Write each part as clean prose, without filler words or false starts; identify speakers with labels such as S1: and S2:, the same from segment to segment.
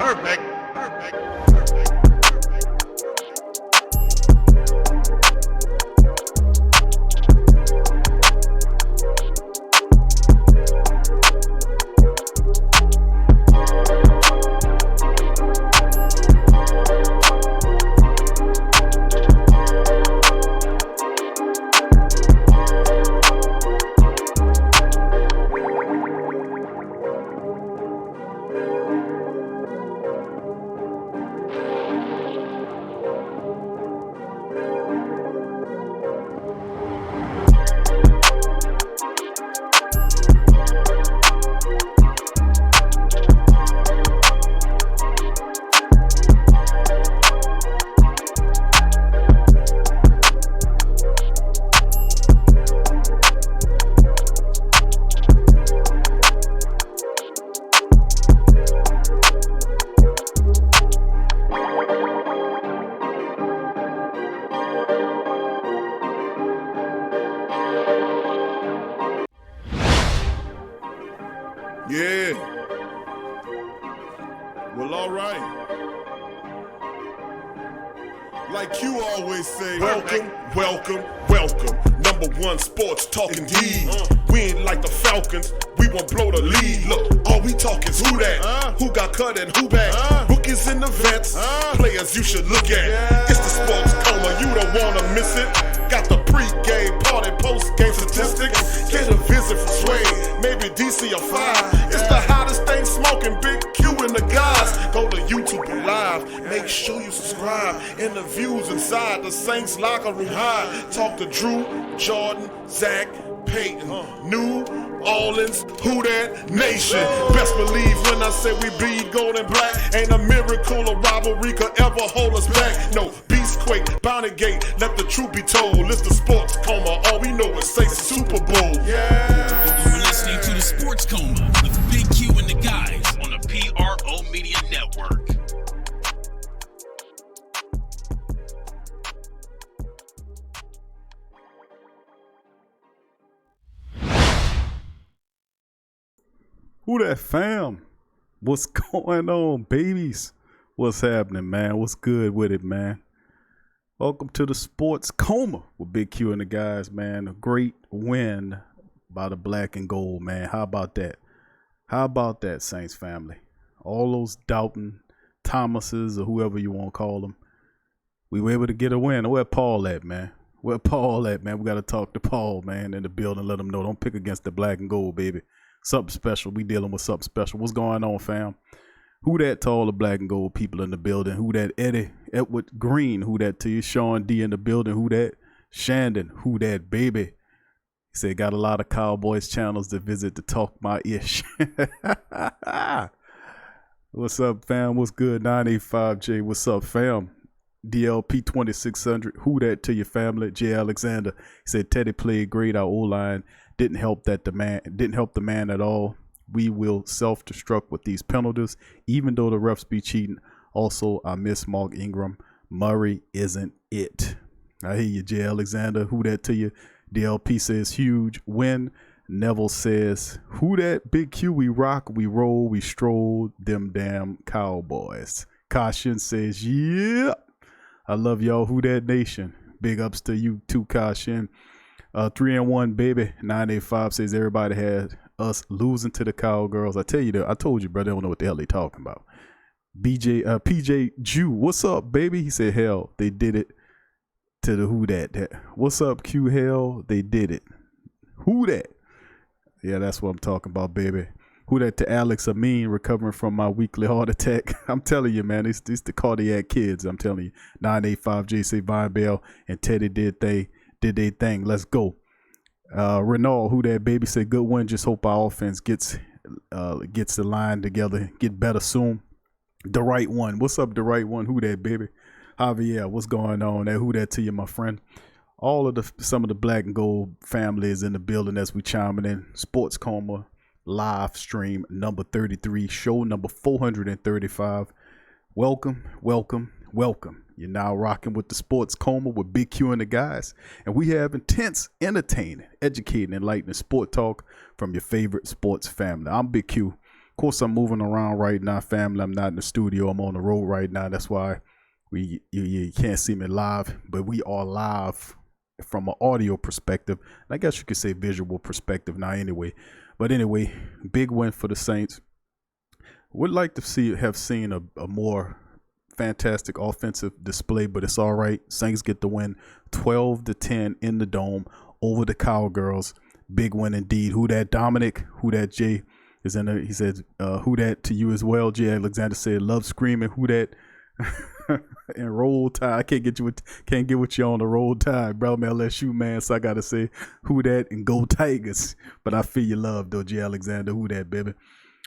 S1: Perfect.
S2: Yeah. Well, all right. Like you always say, welcome, welcome, welcome. Number one sports talk indeed. We ain't like the Falcons, we won't blow the lead. Look, all we talk is who that, who got cut and who back. Rookies and the vets, players you should look at. It's the sports coma, you don't wanna miss it. Got the pre-game party, post-game statistics. Get a visit from Sway, maybe DC or 5. It's the hottest thing smoking, Big Q and the guys. Go to YouTube Live, make sure you subscribe. Interviews inside the Saints locker room high. Talk to Drew, Jordan, Zach, Payton, New Orleans, who that nation. Best believe when I say we bleed gold and black. Ain't a miracle or rivalry could ever hold us back. No, Beastquake, Bounty Gate, let the truth be told. It's the sports coma, all we know is say Super Bowl. Yeah.
S3: You're listening to the Sports Coma with Big Q and the guys on the PRO Media Network.
S4: Who that fam? What's going on, babies? What's happening, man? What's good with it, man? Welcome to the Sports Coma with Big Q and the guys, man. A great win by the black and gold, man. How about that? How about that, Saints family? All those doubting Thomases or whoever you want to call them. We were able to get a win. Where Paul at, man? Where Paul at, man? We got to talk to Paul, man, in the building. Let him know. Don't pick against the black and gold, baby. Something special. We dealing with something special. What's going on, fam? Who that to all the black and gold people in the building? Who that Edward Green? Who that to you? Sean D in the building? Who that? Shandon? Who that baby? He said got a lot of Cowboys channels to visit to talk my ish. What's up, fam? What's good? 985J. What's up, fam? DLP 2600. Who that to your family? J Alexander. He said Teddy played great. Our O-line didn't help the man at all. We will self-destruct with these penalties, even though the refs be cheating. Also, I miss Mark Ingram. Murray isn't it. I hear you, J. Alexander. Who that to you? DLP says huge win. Neville says, who that? Big Q, we rock, we roll, we stroll them damn Cowboys. Kashin says, yeah. I love y'all. Who that nation? Big ups to you too, Kashin. 3-1, baby. 985 says everybody had us losing to the Cowgirls. I tell you that. I told you, bro. They don't know what the hell they talking about. PJ Jew, what's up, baby? He said, hell, they did it to the who that. What's up, Q? Hell, they did it. Who that? Yeah, that's what I'm talking about, baby. Who that to Alex Amin, recovering from my weekly heart attack. I'm telling you, man, it's the cardiac kids. I'm telling you. 985J say Vine Bell and Teddy did their thing. Let's go. Renault, who that baby, said good win. Just hope our offense gets the line together, get better soon. The right one. What's up, the right one? Who that baby? Javier, what's going on there? Who that to you, my friend? All of some of the black and gold families in the building as we chiming in. Sports Coma live stream number 33, show number 435. Welcome. You're now rocking with the Sports Coma with Big Q and the guys. And we have intense, entertaining, educating, enlightening sport talk from your favorite sports family. I'm Big Q. course, I'm moving around right now, family. I'm not in the studio. I'm on the road right now. That's why you can't see me live, but we are live from an audio perspective. And I guess you could say visual perspective now anyway. But anyway, big win for the Saints. Would like to have seen a more fantastic offensive display, but it's all right. Saints get the win 12-10 in the Dome over the Cowgirls. Big win indeed. Who that, Dominic? Who that, Jay? Is in there. He said, who that to you as well. Jay Alexander said, love screaming. Who that? And roll tide. I can't get with you on the roll tide, bro. Man, LSU man. So I gotta say, who that and go Tigers. But I feel your love though, Jay Alexander. Who that, baby?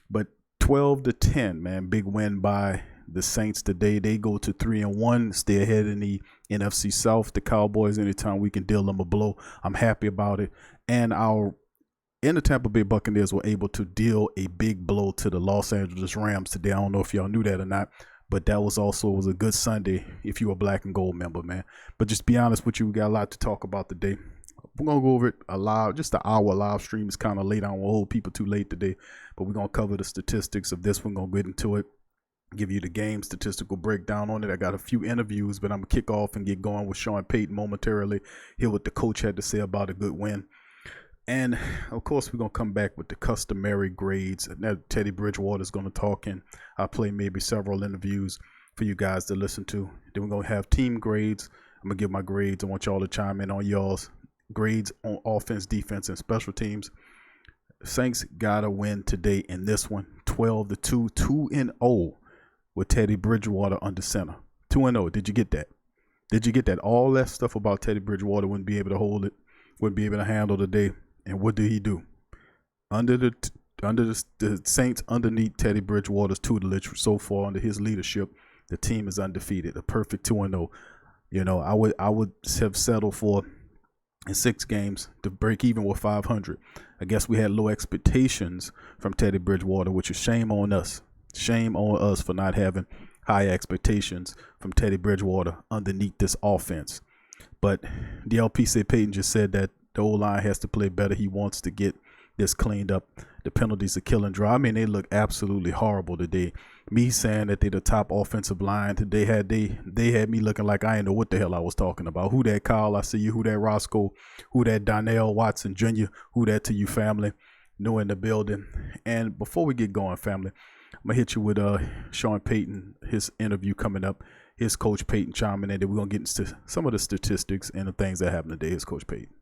S4: But 12-10, man. Big win by the Saints today. They go to 3-1, stay ahead in the NFC South. The Cowboys, anytime we can deal them a blow, I'm happy about it. And the Tampa Bay Buccaneers were able to deal a big blow to the Los Angeles Rams today. I don't know if y'all knew that or not, but that was a good Sunday if you were a black and gold member, man. But just be honest with you, we got a lot to talk about today. We're going to go over it just an hour live stream. Is kind of late. I don't want to hold people too late today, but we're going to cover the statistics of this. We're going to get into it, give you the game statistical breakdown on it. I got a few interviews, but I'm going to kick off and get going with Sean Payton momentarily, hear what the coach had to say about a good win. And, of course, we're going to come back with the customary grades. Now, Teddy Bridgewater is going to talk, and I'll play maybe several interviews for you guys to listen to. Then we're going to have team grades. I'm going to give my grades. I want y'all to chime in on y'all's grades on offense, defense, and special teams. Saints got a win today in this one, 12-2, 2-0 with Teddy Bridgewater under center. 2-0. Did you get that? Did you get that? All that stuff about Teddy Bridgewater wouldn't be able to hold it, wouldn't be able to handle the day. And what did he do? Under the Saints, underneath Teddy Bridgewater's tutelage so far under his leadership, the team is undefeated, a perfect 2-0. You know, I would have settled for in 6 games to break even with 500. I guess we had low expectations from Teddy Bridgewater, which is shame on us. Shame on us for not having high expectations from Teddy Bridgewater underneath this offense. But DLP said Payton just said that the O-line has to play better. He wants to get this cleaned up. The penalties are killing dry. I mean, they look absolutely horrible today. Me saying that they're the top offensive line today they had me looking like I didn't know what the hell I was talking about. Who that, Kyle? I see you. Who that, Roscoe? Who that, Donnell Watson Jr.? Who that to you, family? New in the building. And before we get going, family, I'm going to hit you with Sean Payton, his interview coming up. His Coach Payton chiming in. We're going to get into some of the statistics and the things that happened today. His Coach Payton.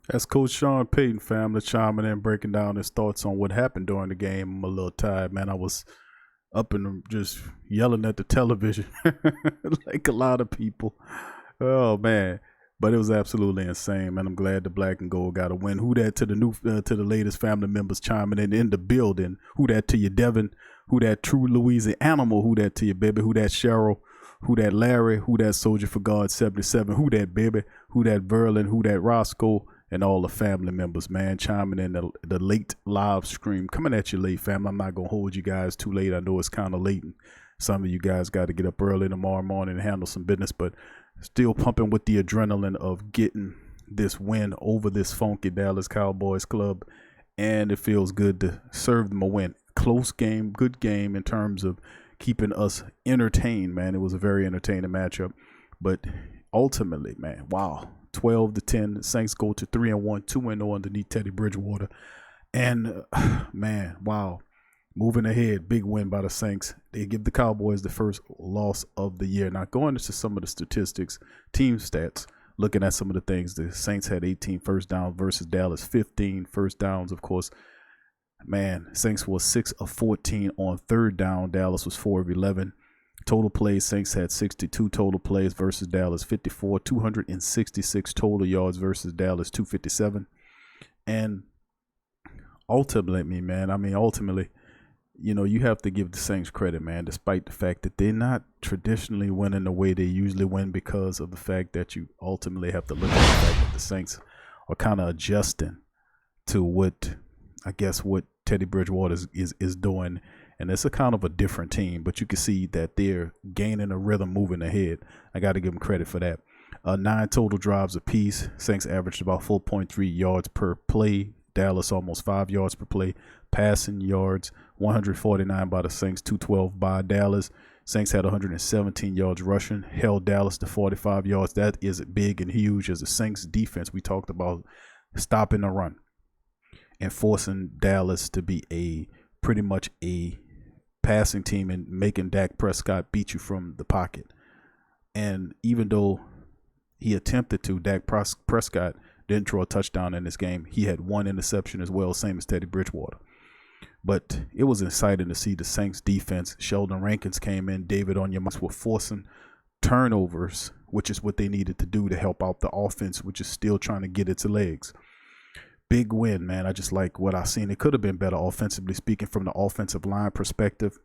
S4: That's Coach Sean Payton, family, chiming in, breaking down his thoughts on what happened during the game. I'm a little tired, man. I was up and just yelling at the television like a lot of people. Oh man, but it was absolutely insane, man. I'm glad the black and gold got a win. Who that to the to the latest family members chiming in the building? Who that to you, Devin? Who that true Louisiana animal? Who that to you, baby? Who that Cheryl? Who that Larry? Who that Soldier for God 77? Who that baby? Who that Verlin? Who that Roscoe? And all the family members, man, chiming in the late live stream. Coming at you late, family. I'm not going to hold you guys too late. I know it's kind of late, and some of you guys got to get up early tomorrow morning and handle some business, but still pumping with the adrenaline of getting this win over this funky Dallas Cowboys club, and it feels good to serve them a win. Close game, good game in terms of keeping us entertained, man. It was a very entertaining matchup, but ultimately, man, wow. 12-10. Saints go to 3-1, 2-0 underneath Teddy Bridgewater. And man, wow. Moving ahead, big win by the Saints. They give the Cowboys the first loss of the year. Now, going into some of the statistics, team stats, looking at some of the things, the Saints had 18 first downs versus Dallas 15 first downs, of course. Man, Saints was 6 of 14 on third down. Dallas was 4 of 11. Total plays, Saints had 62 total plays versus Dallas 54, 266 total yards versus Dallas 257. And ultimately, you have to give the Saints credit, man, despite the fact that they're not traditionally winning the way they usually win, because of the fact that you ultimately have to look at the fact that the Saints are kind of adjusting to what Teddy Bridgewater is doing. And it's a kind of a different team, but you can see that they're gaining a rhythm, moving ahead. I got to give them credit for that. 9 total drives apiece. Saints averaged about 4.3 yards per play. Dallas almost 5 yards per play. Passing yards, 149 by the Saints, 212 by Dallas. Saints had 117 yards rushing, held Dallas to 45 yards. That is big and huge as the Saints defense. We talked about stopping the run and forcing Dallas to be pretty much a passing team and making Dak Prescott beat you from the pocket. And even though he attempted to, Dak Prescott didn't throw a touchdown in this game. He had 1 interception as well, same as Teddy Bridgewater. But it was exciting to see the Saints defense. Sheldon Rankins came in. David Onyemata were forcing turnovers, which is what they needed to do to help out the offense, which is still trying to get its legs. Big win, man. I just like what I seen. It could have been better offensively speaking from the offensive line perspective.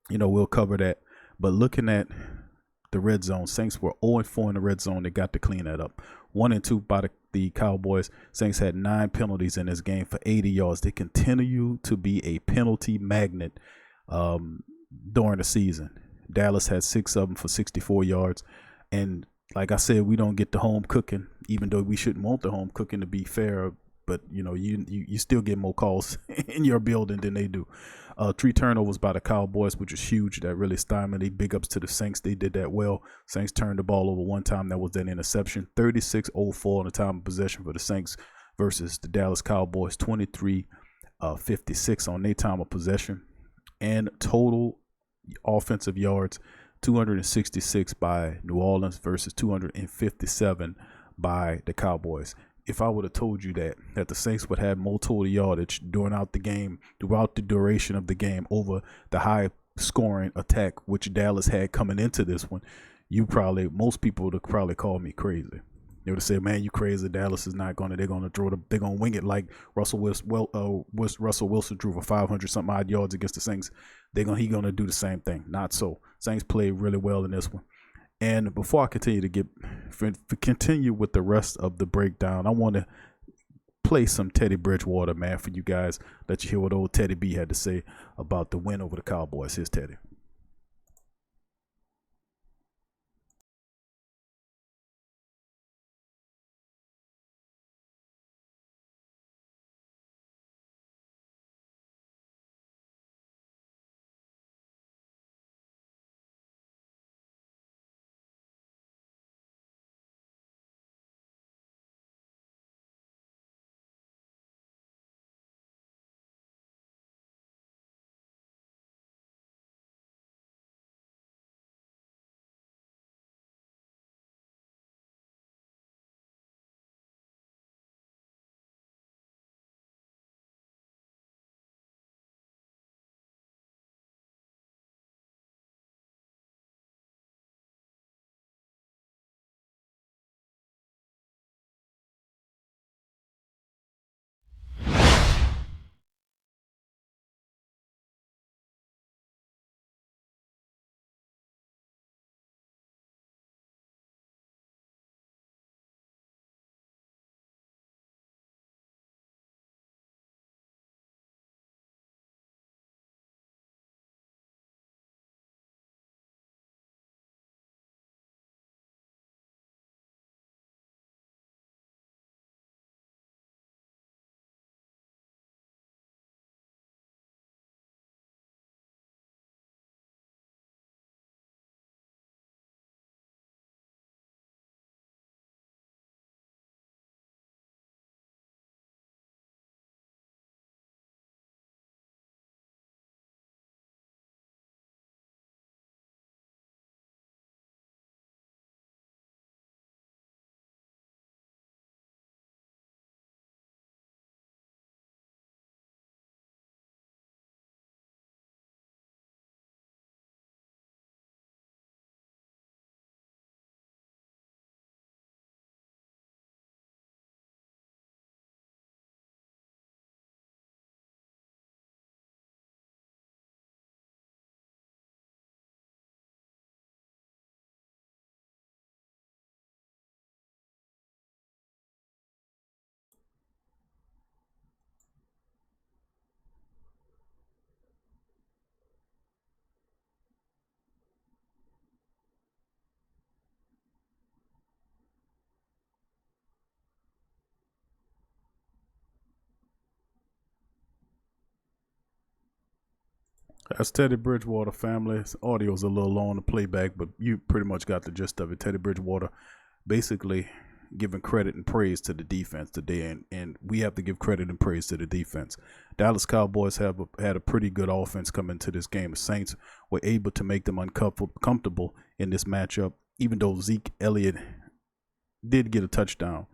S4: We'll cover that. But looking at the red zone, Saints were 0-4 in the red zone. They got to clean that up. 1-2 by the Cowboys. Saints had 9 penalties in this game for 80 yards. They continue to be a penalty magnet during the season. Dallas had 6 of them for 64 yards. And like I said, we don't get the home cooking, even though we shouldn't want the home cooking, to be fair. But you still get more calls in your building than they do. 3 turnovers by the Cowboys, which is huge. That really stymied. Big ups to the Saints. They did that well. Saints turned the ball over one time. That was an interception. 36-04 on the time of possession for the Saints versus the Dallas Cowboys. 23-56 on their time of possession. And total offensive yards, 266 by New Orleans versus 257 by the Cowboys. If I would have told you that the Saints would have more total yardage throughout the duration of the game over the high scoring attack which Dallas had coming into this one, most people would have probably called me crazy. They would have said, "Man, you crazy. Dallas is not they're gonna wing it like Russell Wilson drew for 500 something odd yards against the Saints. He's gonna do the same thing." Not so. Saints played really well in this one. And before I continue with the rest of the breakdown, I want to play some Teddy Bridgewater, man, for you guys. Let you hear what old Teddy B had to say about the win over the Cowboys. Here's Teddy. That's Teddy Bridgewater, family. His audio's a little low on the playback, but you pretty much got the gist of it. Teddy Bridgewater basically giving credit and praise to the defense today, and we have to give credit and praise to the defense. Dallas Cowboys had a pretty good offense come into this game. The Saints were able to make them uncomfortable in this matchup, even though Zeke Elliott did get a touchdown.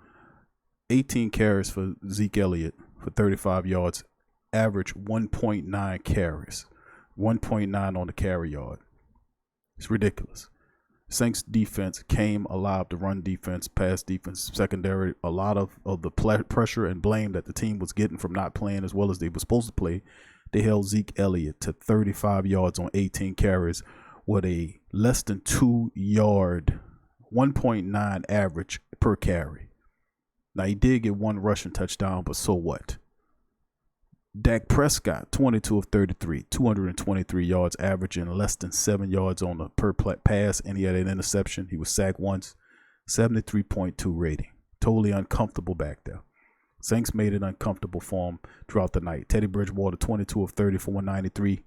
S4: 18 carries for Zeke Elliott for 35 yards, average 1.9 carries, 1.9 on the carry yard. It's ridiculous. Saints defense came alive. The run defense, pass defense, secondary, a lot of the pressure and blame that the team was getting from not playing as well as they were supposed to play. They held Zeke Elliott to 35 yards on 18 carries with a less than 2 yard, 1.9 average per carry. Now, he did get one rushing touchdown, but so what? Dak Prescott, 22 of 33, 223 yards, averaging less than 7 yards on the per pass, and he had an interception. He was sacked once, 73.2 rating. Totally uncomfortable back there. Saints made it uncomfortable for him throughout the night. Teddy Bridgewater, 22 of 30 for 193,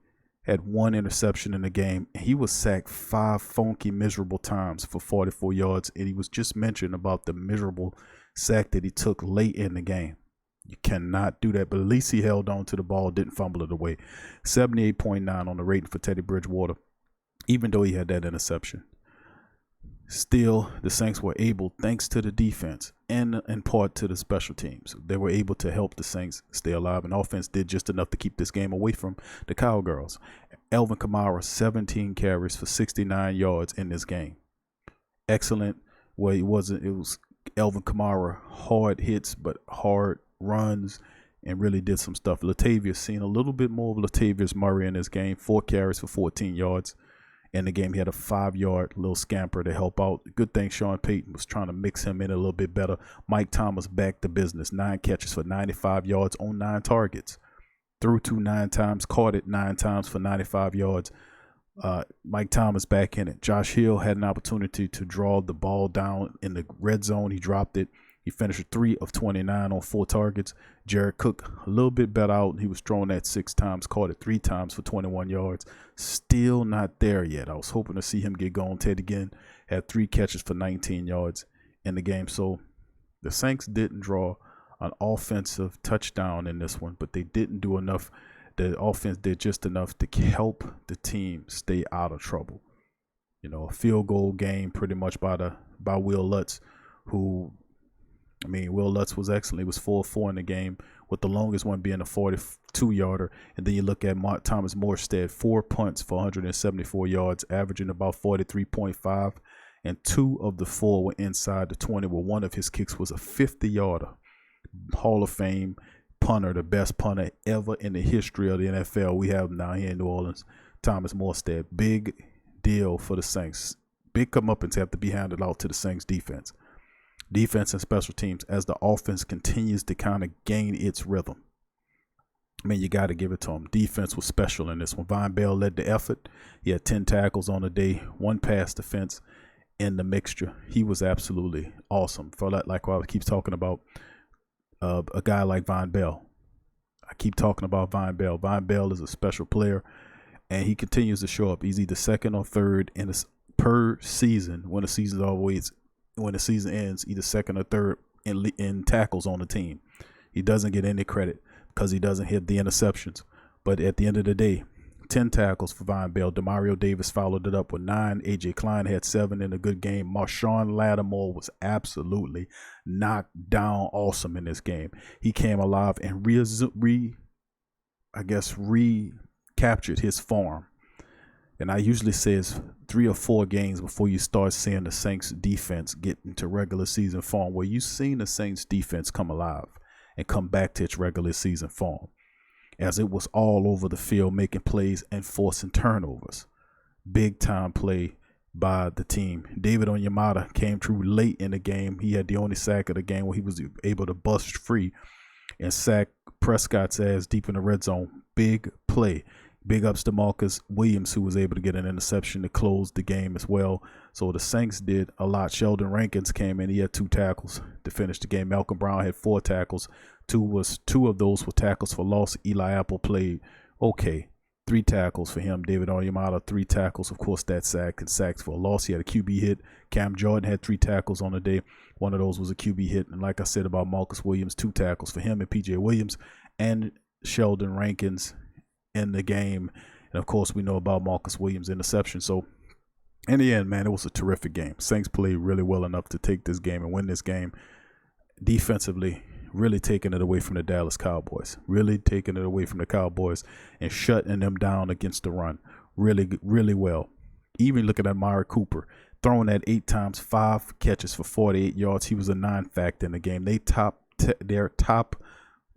S4: had one interception in the game. He was sacked 5 funky, miserable times for 44 yards, and he was just mentioned about the miserable sack that he took late in the game. You cannot do that, but at least he held on to the ball, didn't fumble it away. 78.9 on the rating for Teddy Bridgewater, even though he had that interception. Still, the Saints were able, thanks to the defense and in part to the special teams, they were able to help the Saints stay alive, and offense did just enough to keep this game away from the Cowgirls. Alvin Kamara, 17 carries for 69 yards in this game. Excellent. Well, it was Alvin Kamara, hard hits, but hard runs, and really did some stuff. Latavius, seen a little bit more of Latavius Murray in this game. 4 carries for 14 yards. In the game, he had a 5-yard little scamper to help out. Good thing Sean Payton was trying to mix him in a little bit better. Mike Thomas back to business. 9 catches for 95 yards on 9 targets. Threw to 9 times, caught it 9 times for 95 yards. Mike Thomas back in it. Josh Hill had an opportunity to draw the ball down in the red zone. He dropped it. He finished 3 of 29 on 4 targets. Jared Cook, a little bit better out. He was thrown that 6 times, caught it 3 times for 21 yards. Still not there yet. I was hoping to see him get going. Ted again had 3 catches for 19 yards in the game. So the Saints didn't draw an offensive touchdown in this one, but they didn't do enough. The offense did just enough to help the team stay out of trouble. You know, a field goal game pretty much by Will Lutz, who, I mean, Will Lutz was excellent. He was 4-4 in the game, with the longest one being a 42-yarder. And then you look at Thomas Morstead, 4 punts for 174 yards, averaging about 43.5. And 2 of the 4 were inside the 20, where one of his kicks was a 50-yarder. Hall of Fame punter, the best punter ever in the history of the NFL. We have him down here in New Orleans, Thomas Morstead. Big deal for the Saints. Big comeuppance have to be handed out to the Saints defense. Defense and special teams as the offense continues to kind of gain its rhythm. I mean, you got to give it to him. Defense was special in this one. Von Bell led the effort. He had 10 tackles on the day, 1 pass defense in the mixture. He was absolutely awesome. For that, like I keep talking about a guy like Von Bell. I keep talking about Von Bell. Von Bell is a special player, and he continues to show up. He's either second or third per season when the season ends, either second or third in tackles on the team. He doesn't get any credit because he doesn't hit the interceptions. But at the end of the day, 10 tackles for Von Bell. Demario Davis followed it up with 9. A.J. Klein had 7 in a good game. Marshawn Lattimore was absolutely knocked down awesome in this game. He came alive and recaptured his form. And I usually say it's 3 or 4 games before you start seeing the Saints defense get into regular season form, where you've seen the Saints defense come alive and come back to its regular season form, as it was all over the field, making plays and forcing turnovers. Big time play by the team. David Onyemata came through late in the game. He had the only sack of the game where he was able to bust free and sack Prescott's ass deep in the red zone. Big play. Big ups to Marcus Williams, who was able to get an interception to close the game as well. So the Saints did a lot. Sheldon Rankins came in. He had 2 tackles to finish the game. Malcolm Brown had 4 tackles. 2 of those were tackles for loss. Eli Apple played okay. 3 tackles for him. David Onyemata, 3 tackles. Of course, that sack and sacks for a loss. He had a QB hit. Cam Jordan had 3 tackles on the day. One of those was a QB hit. And like I said about Marcus Williams, 2 tackles for him and PJ Williams and Sheldon Rankins in the game. And of course, we know about Marcus Williams' interception. So in the end, man, it was a terrific game. Saints played really well enough to take this game and win this game. Defensively, really taking it away from the Dallas Cowboys. Really taking it away from the Cowboys and shutting them down against the run. Really, really well. Even looking at Amari Cooper, throwing that 8 times, 5 catches for 48 yards. He was a non-factor in the game. Their top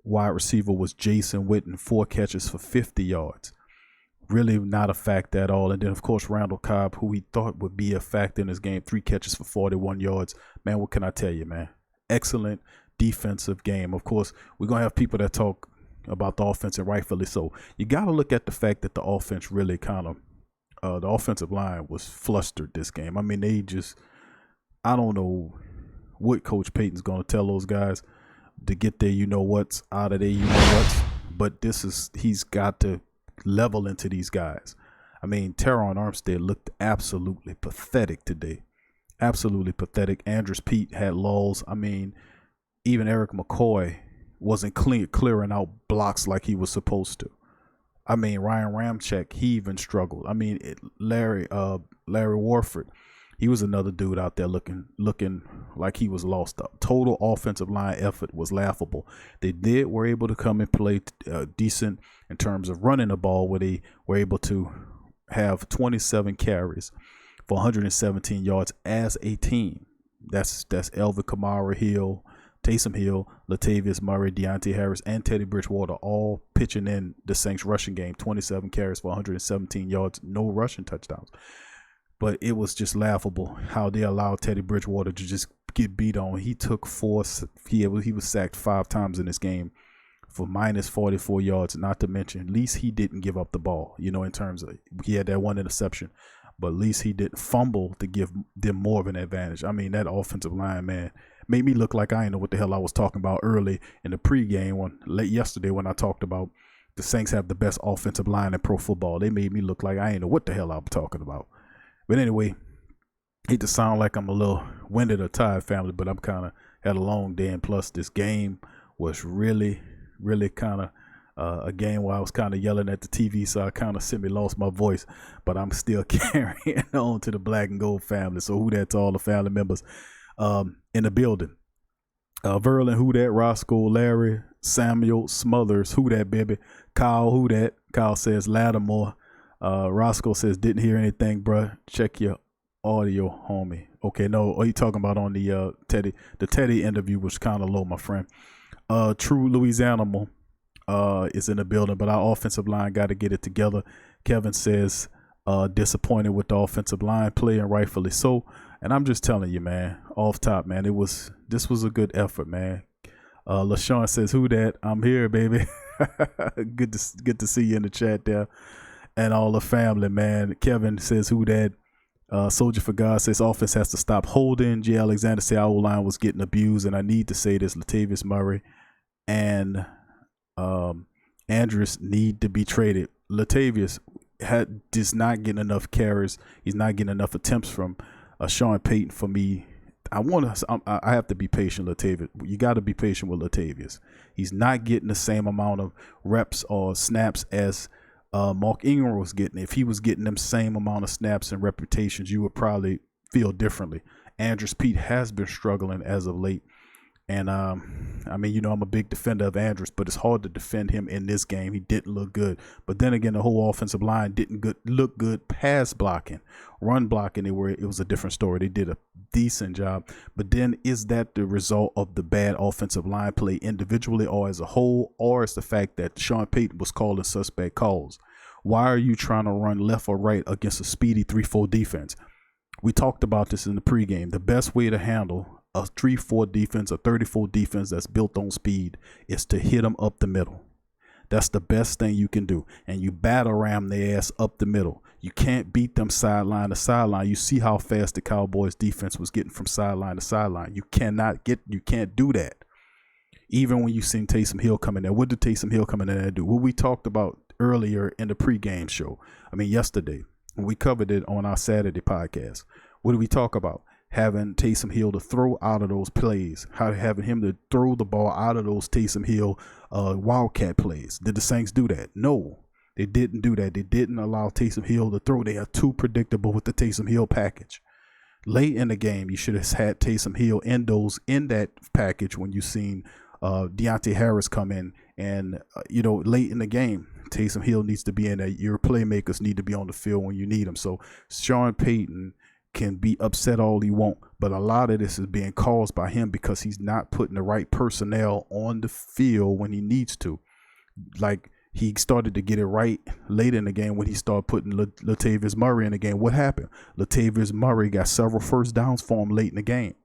S4: wide receiver was Jason Witten, 4 catches for 50 yards. Really not a factor at all. And then, of course, Randall Cobb, who we thought would be a factor in this game, 3 catches for 41 yards. Man, what can I tell you, man? Excellent defensive game. Of course, we're going to have people that talk about the offense, and rightfully so. You got to look at the fact that the offense really kind of, the offensive line was flustered this game. I mean, I don't know what Coach Payton's going to tell those guys to get their you-know-what's out of their you-know-what's, but he's got to level into these guys. I mean, Teron Armstead looked absolutely pathetic today. Absolutely pathetic. Andrews Pete had lulls. I mean, even Eric McCoy wasn't clearing out blocks like he was supposed to. I mean, Ryan Ramczyk, he even struggled. I mean, Larry Warford, he was another dude out there looking like he was lost up. Total offensive line effort was laughable. They were able to come and play decent in terms of running the ball, where they were able to have 27 carries for 117 yards as a team. That's Elvin Kamara, Hill, Taysom Hill, Latavius Murray, Deontay Harris, and Teddy Bridgewater all pitching in the Saints rushing game. 27 carries for 117 yards, no rushing touchdowns. But it was just laughable how they allowed Teddy Bridgewater to just get beat on. He took 4. He was sacked 5 times in this game for minus 44 yards. Not to mention, at least he didn't give up the ball. You know, in terms of, he had that 1 interception, but at least he didn't fumble to give them more of an advantage. I mean, that offensive line, man, made me look like I didn't know what the hell I was talking about early in the pregame late yesterday when I talked about the Saints have the best offensive line in pro football. They made me look like I didn't know what the hell I was talking about. But anyway, hate to sound like I'm a little winded or tired, family, but I'm kind of had a long day, and plus this game was really, really kind of a game where I was kind of yelling at the TV, so I kind of simply lost my voice, but I'm still carrying on to the Black and Gold family. So who that to all the family members in the building. Verlin, who that? Roscoe, Larry, Samuel, Smothers, who that, baby? Kyle, who that? Kyle says Lattimore. Roscoe says, didn't hear anything, bruh. Check your audio, homie. Okay, no, are you talking about on the Teddy? The Teddy interview was kind of low, my friend. True Louisiana is in the building, but our offensive line got to get it together. Kevin says, disappointed with the offensive line play, and rightfully so. And I'm just telling you, man, off top, man, this was a good effort, man. LaShawn says, who that? I'm here, baby. Good to see you in the chat there. And all the family, man. Kevin says, who that? Soldier for God says, offense has to stop holding. J. Alexander says, our line was getting abused. And I need to say this, Latavius Murray and Andrews need to be traded. Latavius is not getting enough carries. He's not getting enough attempts from Sean Payton for me. I have to be patient, Latavius. You got to be patient with Latavius. He's not getting the same amount of reps or snaps as Mark Ingram was getting. If he was getting them same amount of snaps and reputations, you would probably feel differently. Andrews Pete has been struggling as of late. And, I mean, you know, I'm a big defender of Andrews, but it's hard to defend him in this game. He didn't look good. But then again, the whole offensive line didn't look good pass blocking. Run blocking, it was a different story. They did a decent job. But then is that the result of the bad offensive line play individually or as a whole? Or is the fact that Sean Payton was calling suspect calls? Why are you trying to run left or right against a speedy 3-4 defense? We talked about this in the pregame. The best way to handle a 3-4 defense, a 34 defense that's built on speed, is to hit them up the middle. That's the best thing you can do. And you battle ram their ass up the middle. You can't beat them sideline to sideline. You see how fast the Cowboys defense was getting from sideline to sideline. You can't do that. Even when you seen Taysom Hill come in there, what did Taysom Hill come in there and do? Well, we talked about earlier in the pregame show. Yesterday. We covered it on our Saturday podcast. What did we talk about? Having Taysom Hill to throw out of those plays, having him to throw the ball out of those Taysom Hill wildcat plays. Did the Saints do that? No, they didn't do that. They didn't allow Taysom Hill to throw. They are too predictable with the Taysom Hill package. Late in the game, you should have had Taysom Hill in that package when you seen Deontay Harris come in. And, late in the game, Taysom Hill needs to be in there. Your playmakers need to be on the field when you need them. So Sean Payton can be upset all he want, but a lot of this is being caused by him because he's not putting the right personnel on the field when he needs to. Like, he started to get it right late in the game when he started putting Latavius Murray in the game. What happened? Latavius Murray got several first downs for him late in the game.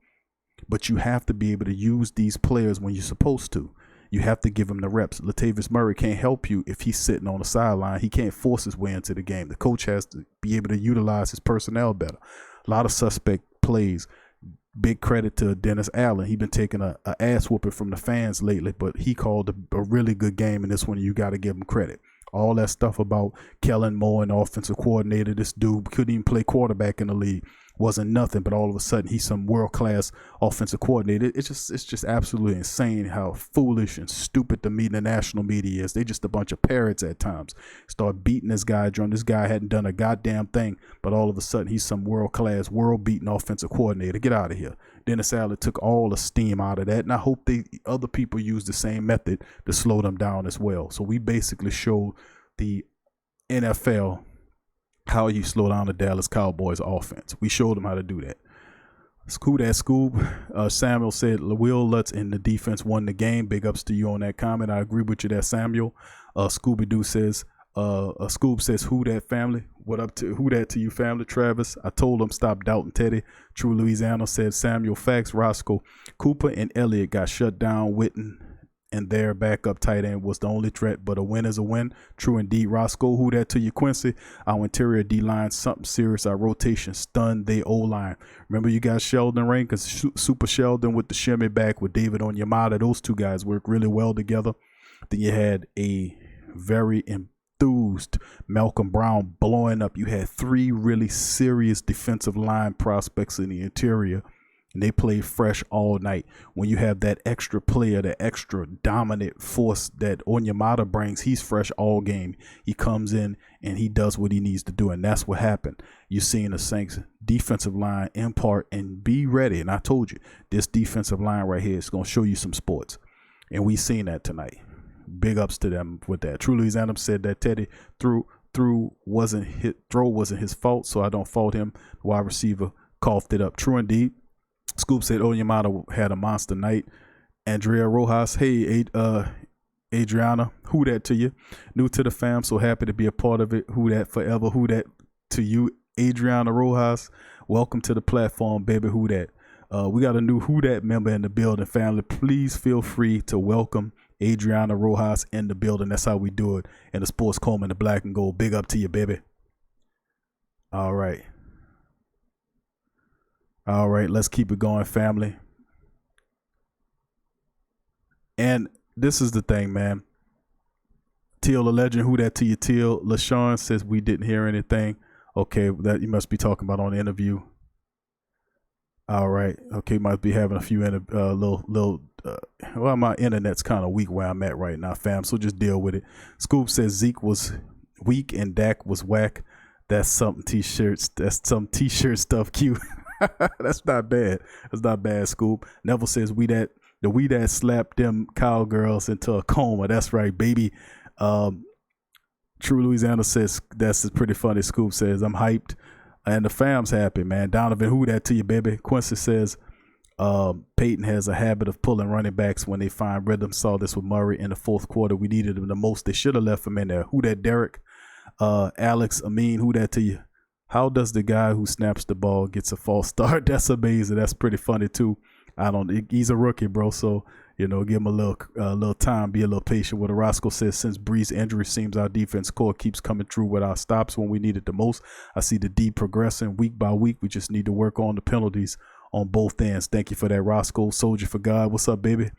S4: But you have to be able to use these players when you're supposed to. You have to give him the reps. Latavius Murray can't help you if he's sitting on the sideline. He can't force his way into the game. The coach has to be able to utilize his personnel better. A lot of suspect plays. Big credit to Dennis Allen. He's been taking a ass whooping from the fans lately, but he called a really good game in this one. You got to give him credit. All that stuff about Kellen Moore and offensive coordinator, this dude couldn't even play quarterback in the league, wasn't nothing, but all of a sudden he's some world-class offensive coordinator. It's just absolutely insane how foolish and stupid the national media is. They just a bunch of parrots at times. Start beating this guy drum. This guy hadn't done a goddamn thing, but all of a sudden he's some world-class, world-beating offensive coordinator. Get out of here. Dennis Allen took all the steam out of that, and I hope other people use the same method to slow them down as well. So we basically showed the NFL how you slow down the Dallas Cowboys offense. We showed them how to do that. Scoob. Samuel said Will Lutz in the defense won the game. Big ups to you on that comment. I agree with you there, Samuel. Scooby-Doo says, Scoob says, who that family? What up to who that to you family, Travis? I told him stop doubting Teddy. True Louisiana said Samuel Facts. Roscoe Cooper and Elliott got shut down. Witten and their backup tight end was the only threat, but a win is a win. True indeed, Roscoe. Who that to you, Quincy? Our interior D-line, something serious. Our rotation stunned the O-line. Remember you got Sheldon Rankins, Super Sheldon with the shimmy back with David Onyemata. Those two guys work really well together. Then you had a very enthused Malcolm Brown blowing up. You had three really serious defensive line prospects in the interior, and they played fresh all night. When you have that extra player, that extra dominant force that Onyemata brings, he's fresh all game. He comes in and he does what he needs to do, and that's what happened. You're seeing the Saints defensive line impart and be ready. And I told you, this defensive line right here is going to show you some sports, and we seen that tonight. Big ups to them with that. True Louisiana said that Teddy throw wasn't his fault, so I don't fault him. The wide receiver coughed it up. True indeed. Scoop said Onyemata had a monster night. Andrea Rojas, hey, Adriana, who that to you? New to the fam, so happy to be a part of it. Who that forever? Who that to you, Adriana Rojas? Welcome to the platform, baby. Who that? We got a new Who that member in the building, family. Please feel free to welcome Adriana Rojas in the building. That's how we do it in the Sports Coma in the black and gold. Big up to you, baby. All right, let's keep it going, family. And this is the thing, man. Teal the legend, who that to you, Teal? LaShawn says we didn't hear anything. Okay, that you must be talking about on the interview. All right, okay, might be having a few well, my internet's kind of weak where I'm at right now, fam, so just deal with it. Scoop says Zeke was weak and Dak was whack. That's some t-shirts. That's some t-shirt stuff, Q. That's not bad. That's not bad, Scoop. Neville says we that slapped them cowgirls into a coma. That's right, baby. True Louisiana says that's pretty funny. Scoop says I'm hyped and the fam's happy, man. Donovan, who that to you, baby? Quincy says Peyton has a habit of pulling running backs when they find rhythm. Saw this with Murray in the fourth quarter. We needed him the most. They should have left him in there. Who that, Derek? Alex Amin, who that to you? How does the guy who snaps the ball gets a false start? That's amazing. That's pretty funny too. He's a rookie, bro. So, give him a little time, be a little patient with it. Roscoe says, since Bree's injury seems our defense core keeps coming through with our stops when we need it the most. I see the D progressing week by week. We just need to work on the penalties on both ends. Thank you for that, Roscoe. Soldier for God. What's up, baby?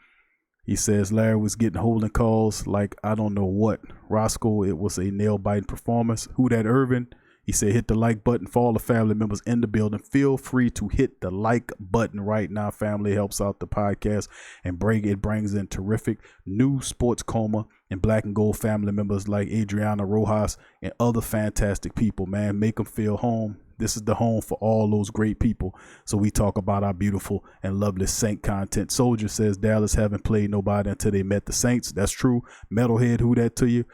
S4: He says Larry was getting holding calls like I don't know what. Roscoe, it was a nail-biting performance. Who that Irvin? He said hit the like button for all the family members in the building. Feel free to hit the like button right now. Family helps out the podcast and it brings in terrific new sports coma and black and gold family members like Adriana Rojas and other fantastic people, man. Make them feel home. This is the home for all those great people. So we talk about our beautiful and lovely Saint content. Soldier says Dallas haven't played nobody until they met the Saints. That's true. Metalhead, who that to you?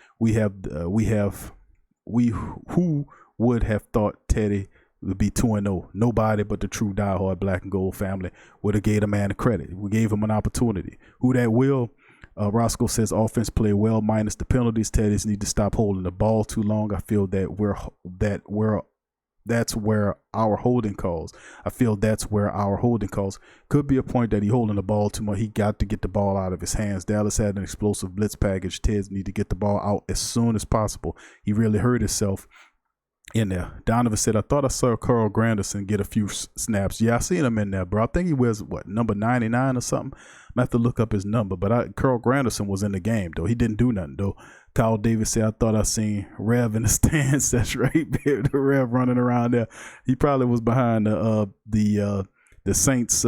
S4: Who would have thought Teddy would be 2-0? Nobody but the true diehard black and gold family would have gave the man the credit. We gave him an opportunity. Who that will? Roscoe says offense played well minus the penalties. Teddy's need to stop holding the ball too long. I feel that's where our holding calls. Could be a point that he holding the ball too much. He got to get the ball out of his hands. Dallas had an explosive blitz package. Ted's need to get the ball out as soon as possible. He really hurt himself in there. Donovan said, I thought I saw Carl Granderson get a few snaps. Yeah, I seen him in there, bro. I think he wears, number 99 or something? I have to look up his number, but Carl Granderson was in the game, though. He didn't do nothing, though. Kyle Davis said, I thought I seen Rev in the stands. That's right, the Rev running around there. He probably was behind the Saints,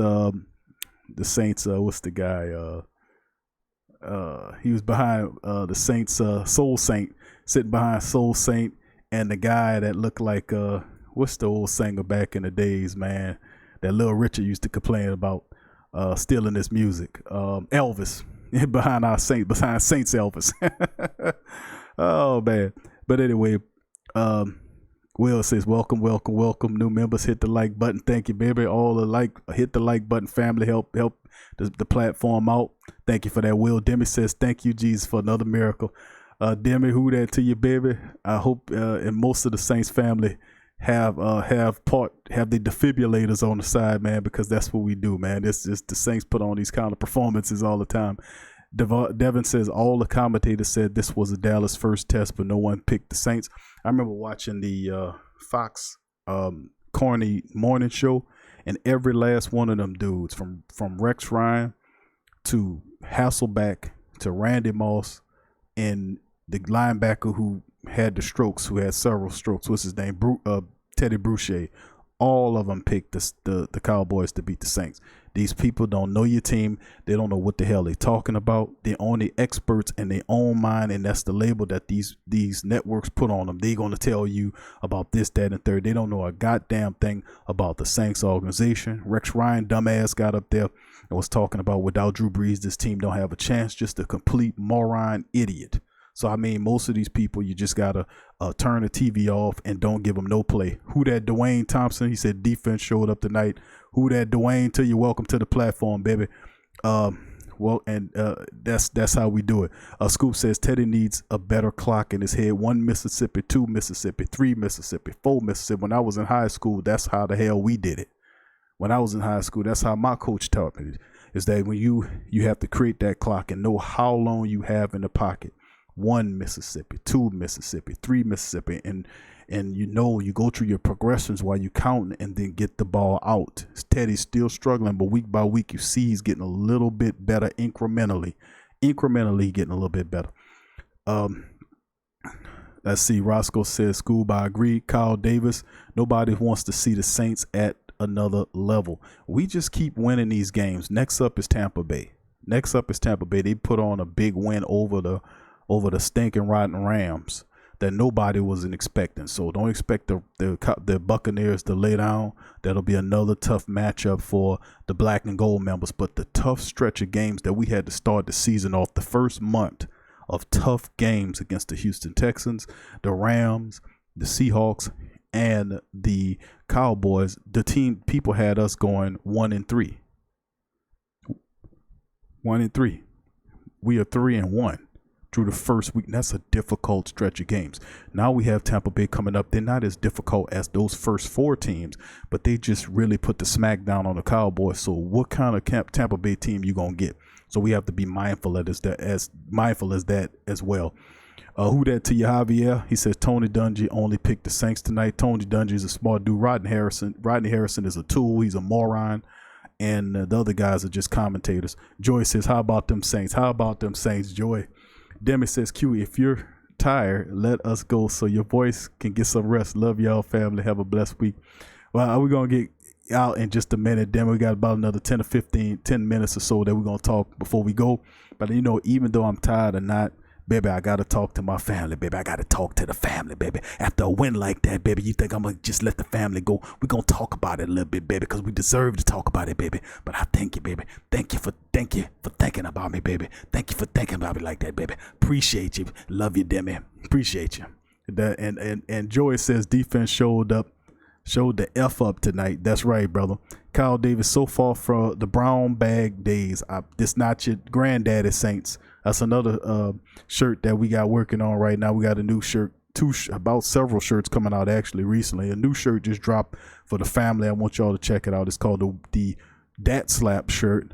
S4: what's the guy? He was behind the Saints, Soul Saint, sitting behind Soul Saint. And the guy that looked like, what's the old singer back in the days, man, that Little Richard used to complain about stealing his music. Elvis, behind Saints Elvis. Oh, man. But anyway, Will says, welcome. New members, hit the like button. Thank you, baby. Hit the like button, family. Help the platform out. Thank you for that, Will. Demi says, thank you, Jesus, for another miracle. Demi, who that to you, baby? I hope and most of the Saints family have the defibrillators on the side, man, because that's what we do, man. It's just the Saints put on these kind of performances all the time. Devin says all the commentators said this was a Dallas first test, but no one picked the Saints. I remember watching the Fox corny morning show, and every last one of them dudes, from Rex Ryan to Hasselback to Randy Moss and the linebacker who had the strokes, who had several strokes, what's his name? Teddy Boucher. All of them picked the Cowboys to beat the Saints. These people don't know your team. They don't know what the hell they're talking about. They're only experts in their own mind, and that's the label that these networks put on them. They're going to tell you about this, that, and third. They don't know a goddamn thing about the Saints organization. Rex Ryan, dumbass, got up there and was talking about without Drew Brees, this team don't have a chance. Just a complete moron idiot. So, I mean, most of these people, you just got to turn the TV off and don't give them no play. Who that Dwayne Thompson? He said defense showed up tonight. Who that Dwayne? To you, welcome to the platform, baby. That's how we do it. Scoop says Teddy needs a better clock in his head. 1 Mississippi, 2 Mississippi, 3 Mississippi, 4 Mississippi. When I was in high school, that's how the hell we did it. When I was in high school, that's how my coach taught me. Is that when you have to create that clock and know how long you have in the pocket. 1 Mississippi, 2 Mississippi, 3 Mississippi, and you go through your progressions while you counting and then get the ball out. Teddy's still struggling, but week by week you see he's getting a little bit better incrementally getting a little bit better. Let's see. Roscoe says, Scoob, I agree. Kyle Davis, nobody wants to see the Saints at another level. We just keep winning these games. Next up is Tampa Bay. They put on a big win over the stinking rotten Rams that nobody wasn't expecting. So don't expect the Buccaneers to lay down. That'll be another tough matchup for the black and gold members. But the tough stretch of games that we had to start the season off, the first month of tough games against the Houston Texans, the Rams, the Seahawks, and the Cowboys, people had us going 1-3. 1-3. We are 3-1. Through the first week. That's a difficult stretch of games. Now we have Tampa Bay coming up. They're not as difficult as those first 4 teams, but they just really put the smack down on the Cowboys. So what kind of Tampa Bay team you gonna get? So we have to be mindful of that as well. Who that to you, Javier? He says Tony Dungy only picked the Saints tonight. Tony Dungy is a smart dude. Rodney Harrison is a tool. He's a moron. and the other guys are just commentators. Joy says, how about them Saints? How about them Saints, Joy? Demi says, Q, if you're tired, let us go so your voice can get some rest. Love y'all, family. Have a blessed week. Well, we're going to get out in just a minute. Then we got about another 10 minutes or so that we're going to talk before we go. But, you know, even though I'm tired or not, baby, I got to talk to my family, baby. I got to talk to the family, baby. After a win like that, baby, you think I'm going to just let the family go? We're going to talk about it a little bit, baby, because we deserve to talk about it, baby. But I thank you, baby. Thank you for thinking about me, baby. Thank you for thinking about me like that, baby. Appreciate you. Love you, Demi. Appreciate you. And Joy says defense showed the F up tonight. That's right, brother. Kyle Davis, so far from the brown bag days. This not your granddaddy Saints. That's another shirt that we got working on right now. We got a new shirt, about several shirts coming out actually recently. A new shirt just dropped for the family. I want y'all to check it out. It's called the DAT slap shirt,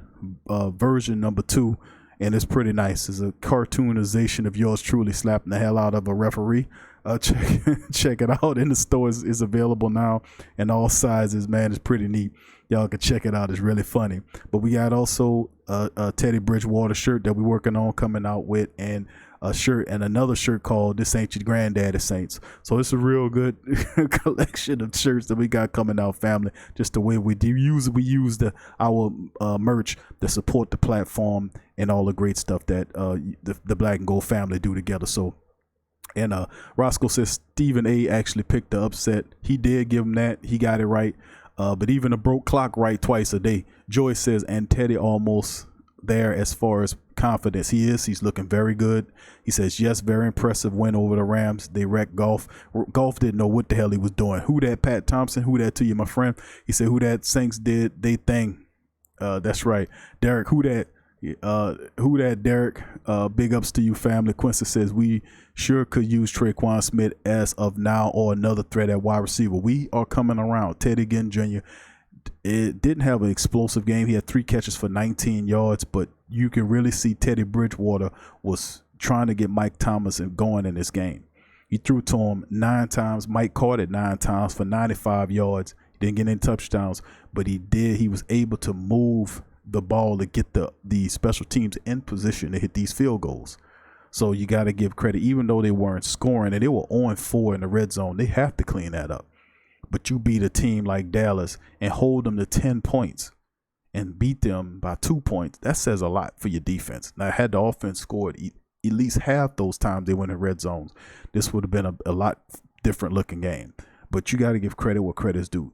S4: version number 2. And it's pretty nice. It's a cartoonization of yours truly slapping the hell out of a referee. Check it out in the store. Is available now in all sizes, man. It's pretty neat. Y'all can check it out. It's really funny. But we got also a Teddy Bridgewater shirt that we're working on coming out with, and a shirt and another shirt called This Ain't Your Granddaddy Saints. So it's a real good collection of shirts that we got coming out, family. Just the way we use our merch to support the platform and all the great stuff that the Black and Gold family do together. So. And Roscoe says Stephen A actually picked the upset. He did give him that. He got it right. But even a broke clock right twice a day. Joy says, and Teddy almost there as far as confidence. He is. He's looking very good. He says, yes, very impressive win over the Rams. They wrecked Golf. Golf didn't know what the hell he was doing. Who that, Pat Thompson? Who that to you, my friend? He said, who that Saints did they thing. That's right. Derek, who that? Derek? Big ups to you, family. Quincy says we sure could use Traquan Smith as of now or another threat at wide receiver. We are coming around. Teddy again Jr. It didn't have an explosive game. He had 3 catches for 19 yards, but you can really see Teddy Bridgewater was trying to get Mike Thomas going in this game. He threw to him 9 times. Mike caught it 9 times for 95 yards. He didn't get any touchdowns, but he was able to move the ball to get the special teams in position to hit these field goals. So you got to give credit, even though they weren't scoring and they were 0-4 in the red zone, they have to clean that up. But you beat a team like Dallas and hold them to 10 points and beat them by 2 points. That says a lot for your defense. Now, had the offense scored at least half those times they went in red zones, this would have been a lot different looking game. But you got to give credit where credit's due.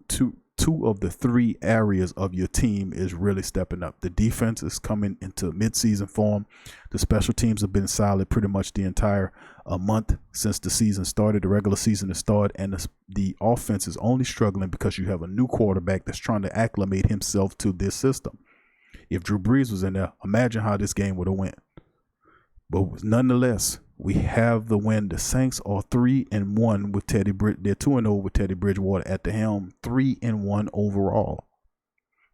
S4: Two of the 3 areas of your team is really stepping up. The defense is coming into midseason form. The special teams have been solid pretty much the entire month since the season started. The regular season has started, and the offense is only struggling because you have a new quarterback that's trying to acclimate himself to this system. If Drew Brees was in there, imagine how this game would have went. But nonetheless, we have the win. The Saints are 3-1 with Teddy They're 2-0 with Teddy Bridgewater at the helm. 3-1 overall.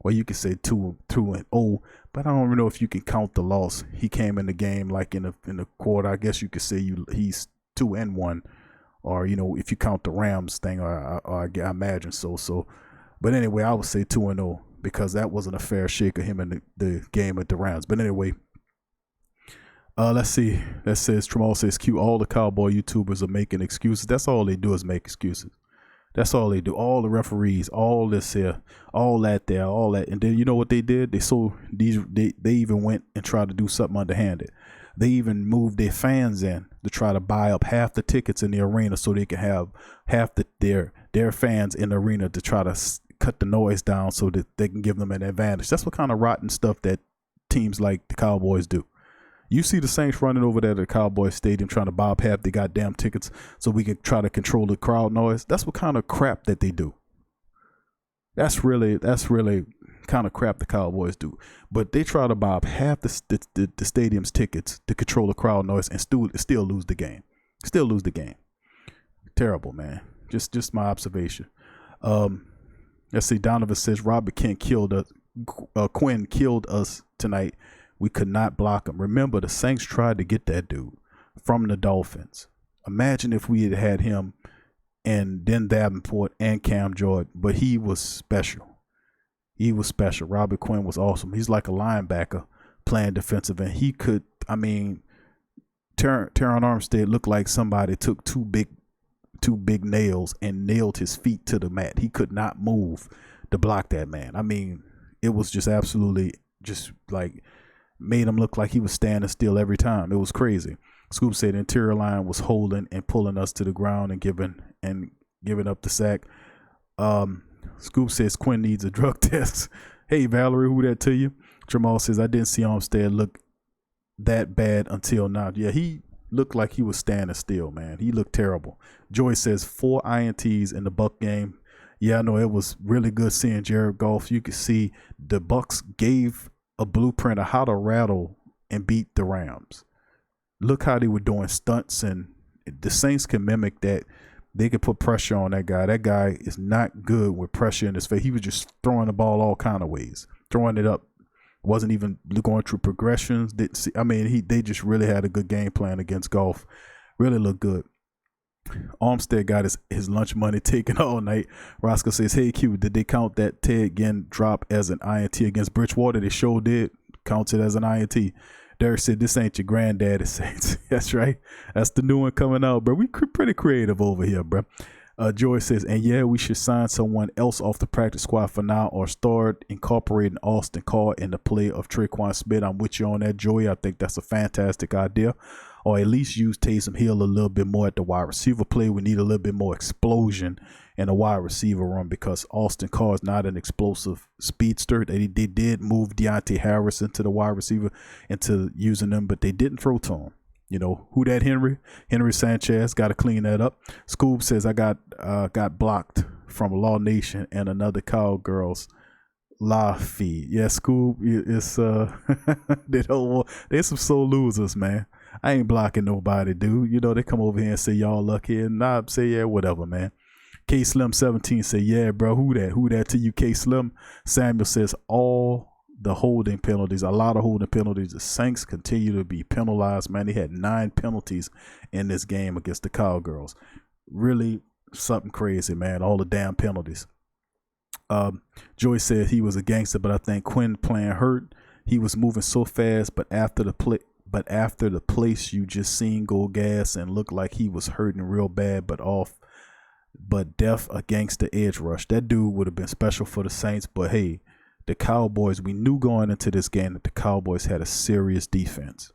S4: Well, you could say 2-0, but I don't even know if you can count the loss. He came in the game like in the quarter. I guess you could say he's 2-1, or if you count the Rams thing, or I imagine so. But anyway, I would say 2-0 because that wasn't a fair shake of him in the game at the Rams. But anyway. Let's see. That says Tramal says Q. All the Cowboy YouTubers are making excuses. That's all they do is make excuses. That's all they do. All the referees, all this here, all that there, all that. And then you know what they did? They even went and tried to do something underhanded. They even moved their fans in to try to buy up half the tickets in the arena so they can have half their fans in the arena to try to cut the noise down so that they can give them an advantage. That's what kind of rotten stuff that teams like the Cowboys do. You see the Saints running over there to the Cowboys Stadium trying to buy up half the goddamn tickets so we can try to control the crowd noise. That's what kind of crap that they do. That's really kind of crap the Cowboys do. But they try to buy up half the stadium's tickets to control the crowd noise and still lose the game. Still lose the game. Terrible, man. Just my observation. Let's see. Donovan says Robert Quinn killed us tonight. We could not block him. Remember, the Saints tried to get that dude from the Dolphins. Imagine if we had him and then Davenport and Cam Jordan, but he was special. He was special. Robert Quinn was awesome. He's like a linebacker playing defensive, and he could. I mean, Teron Armstead looked like somebody took two big nails and nailed his feet to the mat. He could not move to block that man. I mean, it was just absolutely just like made him look like he was standing still every time. It was crazy. Scoop said the interior line was holding and pulling us to the ground and giving up the sack. Scoop says Quinn needs a drug test. Hey Valerie, who that to you? Jamal says I didn't see Armstead look that bad until now. Yeah, he looked like he was standing still, man. He looked terrible. Joy says 4 INTs in the Buck game. Yeah, I know it was really good seeing Jared Goff. You could see the Bucks gave a blueprint of how to rattle and beat the Rams. Look how they were doing stunts, and the Saints can mimic that. They could put pressure on that guy. That guy is not good with pressure in his face. He was just throwing the ball all kind of ways, throwing it up. Wasn't even going through progressions. Didn't see. I mean, they just really had a good game plan against Goff. Really looked good. Armstead got his lunch money taken all night. Roscoe says, hey, Q, did they count that Ted Ginn drop as an INT against Bridgewater? They sure did. Counted as an INT. Derek said, this ain't your granddaddy Saints. That's right. That's the new one coming out, bro. We pretty creative over here, bro. Joy says, and yeah, we should sign someone else off the practice squad for now or start incorporating Austin Carr in the play of Traquan Smith. I'm with you on that, Joy. I think that's a fantastic idea. Or at least use Taysom Hill a little bit more at the wide receiver play. We need a little bit more explosion in the wide receiver room because Austin Carr is not an explosive speedster. They did move Deontay Harris into the wide receiver into using them, but they didn't throw to him. You know, who that Henry Sanchez, got to clean that up. Scoob says I got blocked from Law Nation and another Cowgirls live feed. Yeah, Scoob, it's there's some soul losers, man. I ain't blocking nobody, dude. You know, they come over here and say y'all lucky, and I say yeah, whatever, man. K Slim 17 say yeah, bro. Who that to you, K Slim? Samuel says all the holding penalties, a lot of holding penalties. The Saints continue to be penalized, man. They had 9 penalties in this game against the Cowgirls. Really something crazy, man. All the damn penalties. Joy said he was a gangster, but I think Quinn playing hurt. He was moving so fast, but after the place you just seen go gas and looked like he was hurting real bad, but def a gangster edge rush. That dude would have been special for the Saints, but hey, the Cowboys, we knew going into this game that the Cowboys had a serious defense.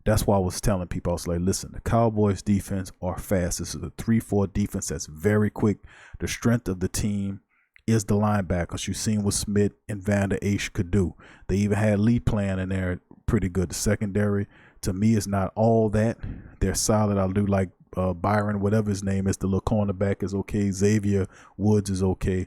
S4: That's why I was telling people, I was like, listen, the Cowboys defense are fast. This is a 3-4 defense that's very quick. The strength of the team is the linebackers. You've seen what Smith and Van Der Esch could do. They even had Lee playing in there pretty good. The secondary, to me, is not all that. They're solid. I do like Byron, whatever his name is, the little cornerback is okay. Xavier Woods is okay.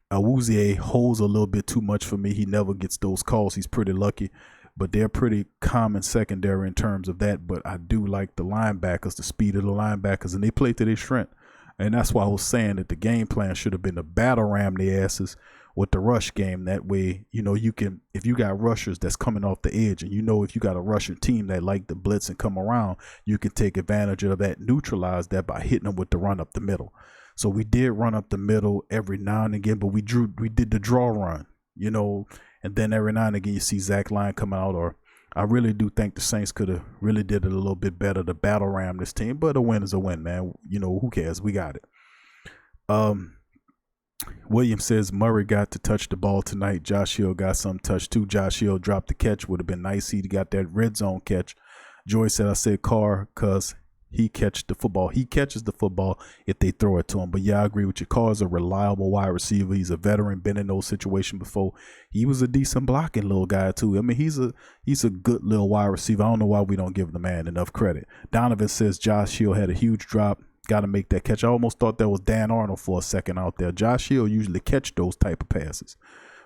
S4: Awuzie holds a little bit too much for me. He never gets those calls. He's pretty lucky, but they're pretty common secondary in terms of that. But I do like the linebackers, the speed of the linebackers, and they play to their strength. And that's why I was saying that the game plan should have been to battle ram the asses with the rush game. That way, you know, you can, if you got rushers that's coming off the edge, and you know, if you got a rushing team that like the blitz and come around, you can take advantage of that, neutralize that by hitting them with the run up the middle. So we did run up the middle every now and again, but we did the draw run, you know, and then every now and again you see Zach Line come out. Or I really do think the Saints could have really did it a little bit better to battle ram this team, but a win is a win, man. You know, who cares? We got it. William says Murray got to touch the ball tonight. Josh Hill got some touch too. Josh Hill dropped the catch. Would have been nice. He got that red zone catch. Joy said I said Carr because he catches the football. He catches the football if they throw it to him. But yeah, I agree with you. Carr is a reliable wide receiver. He's a veteran, been in those situations before. He was a decent blocking little guy too. I mean, he's a good little wide receiver. I don't know why we don't give the man enough credit. Donovan says Josh Hill had a huge drop. Got to make that catch. I almost thought that was Dan Arnold for a second out there. Josh Hill usually catch those type of passes.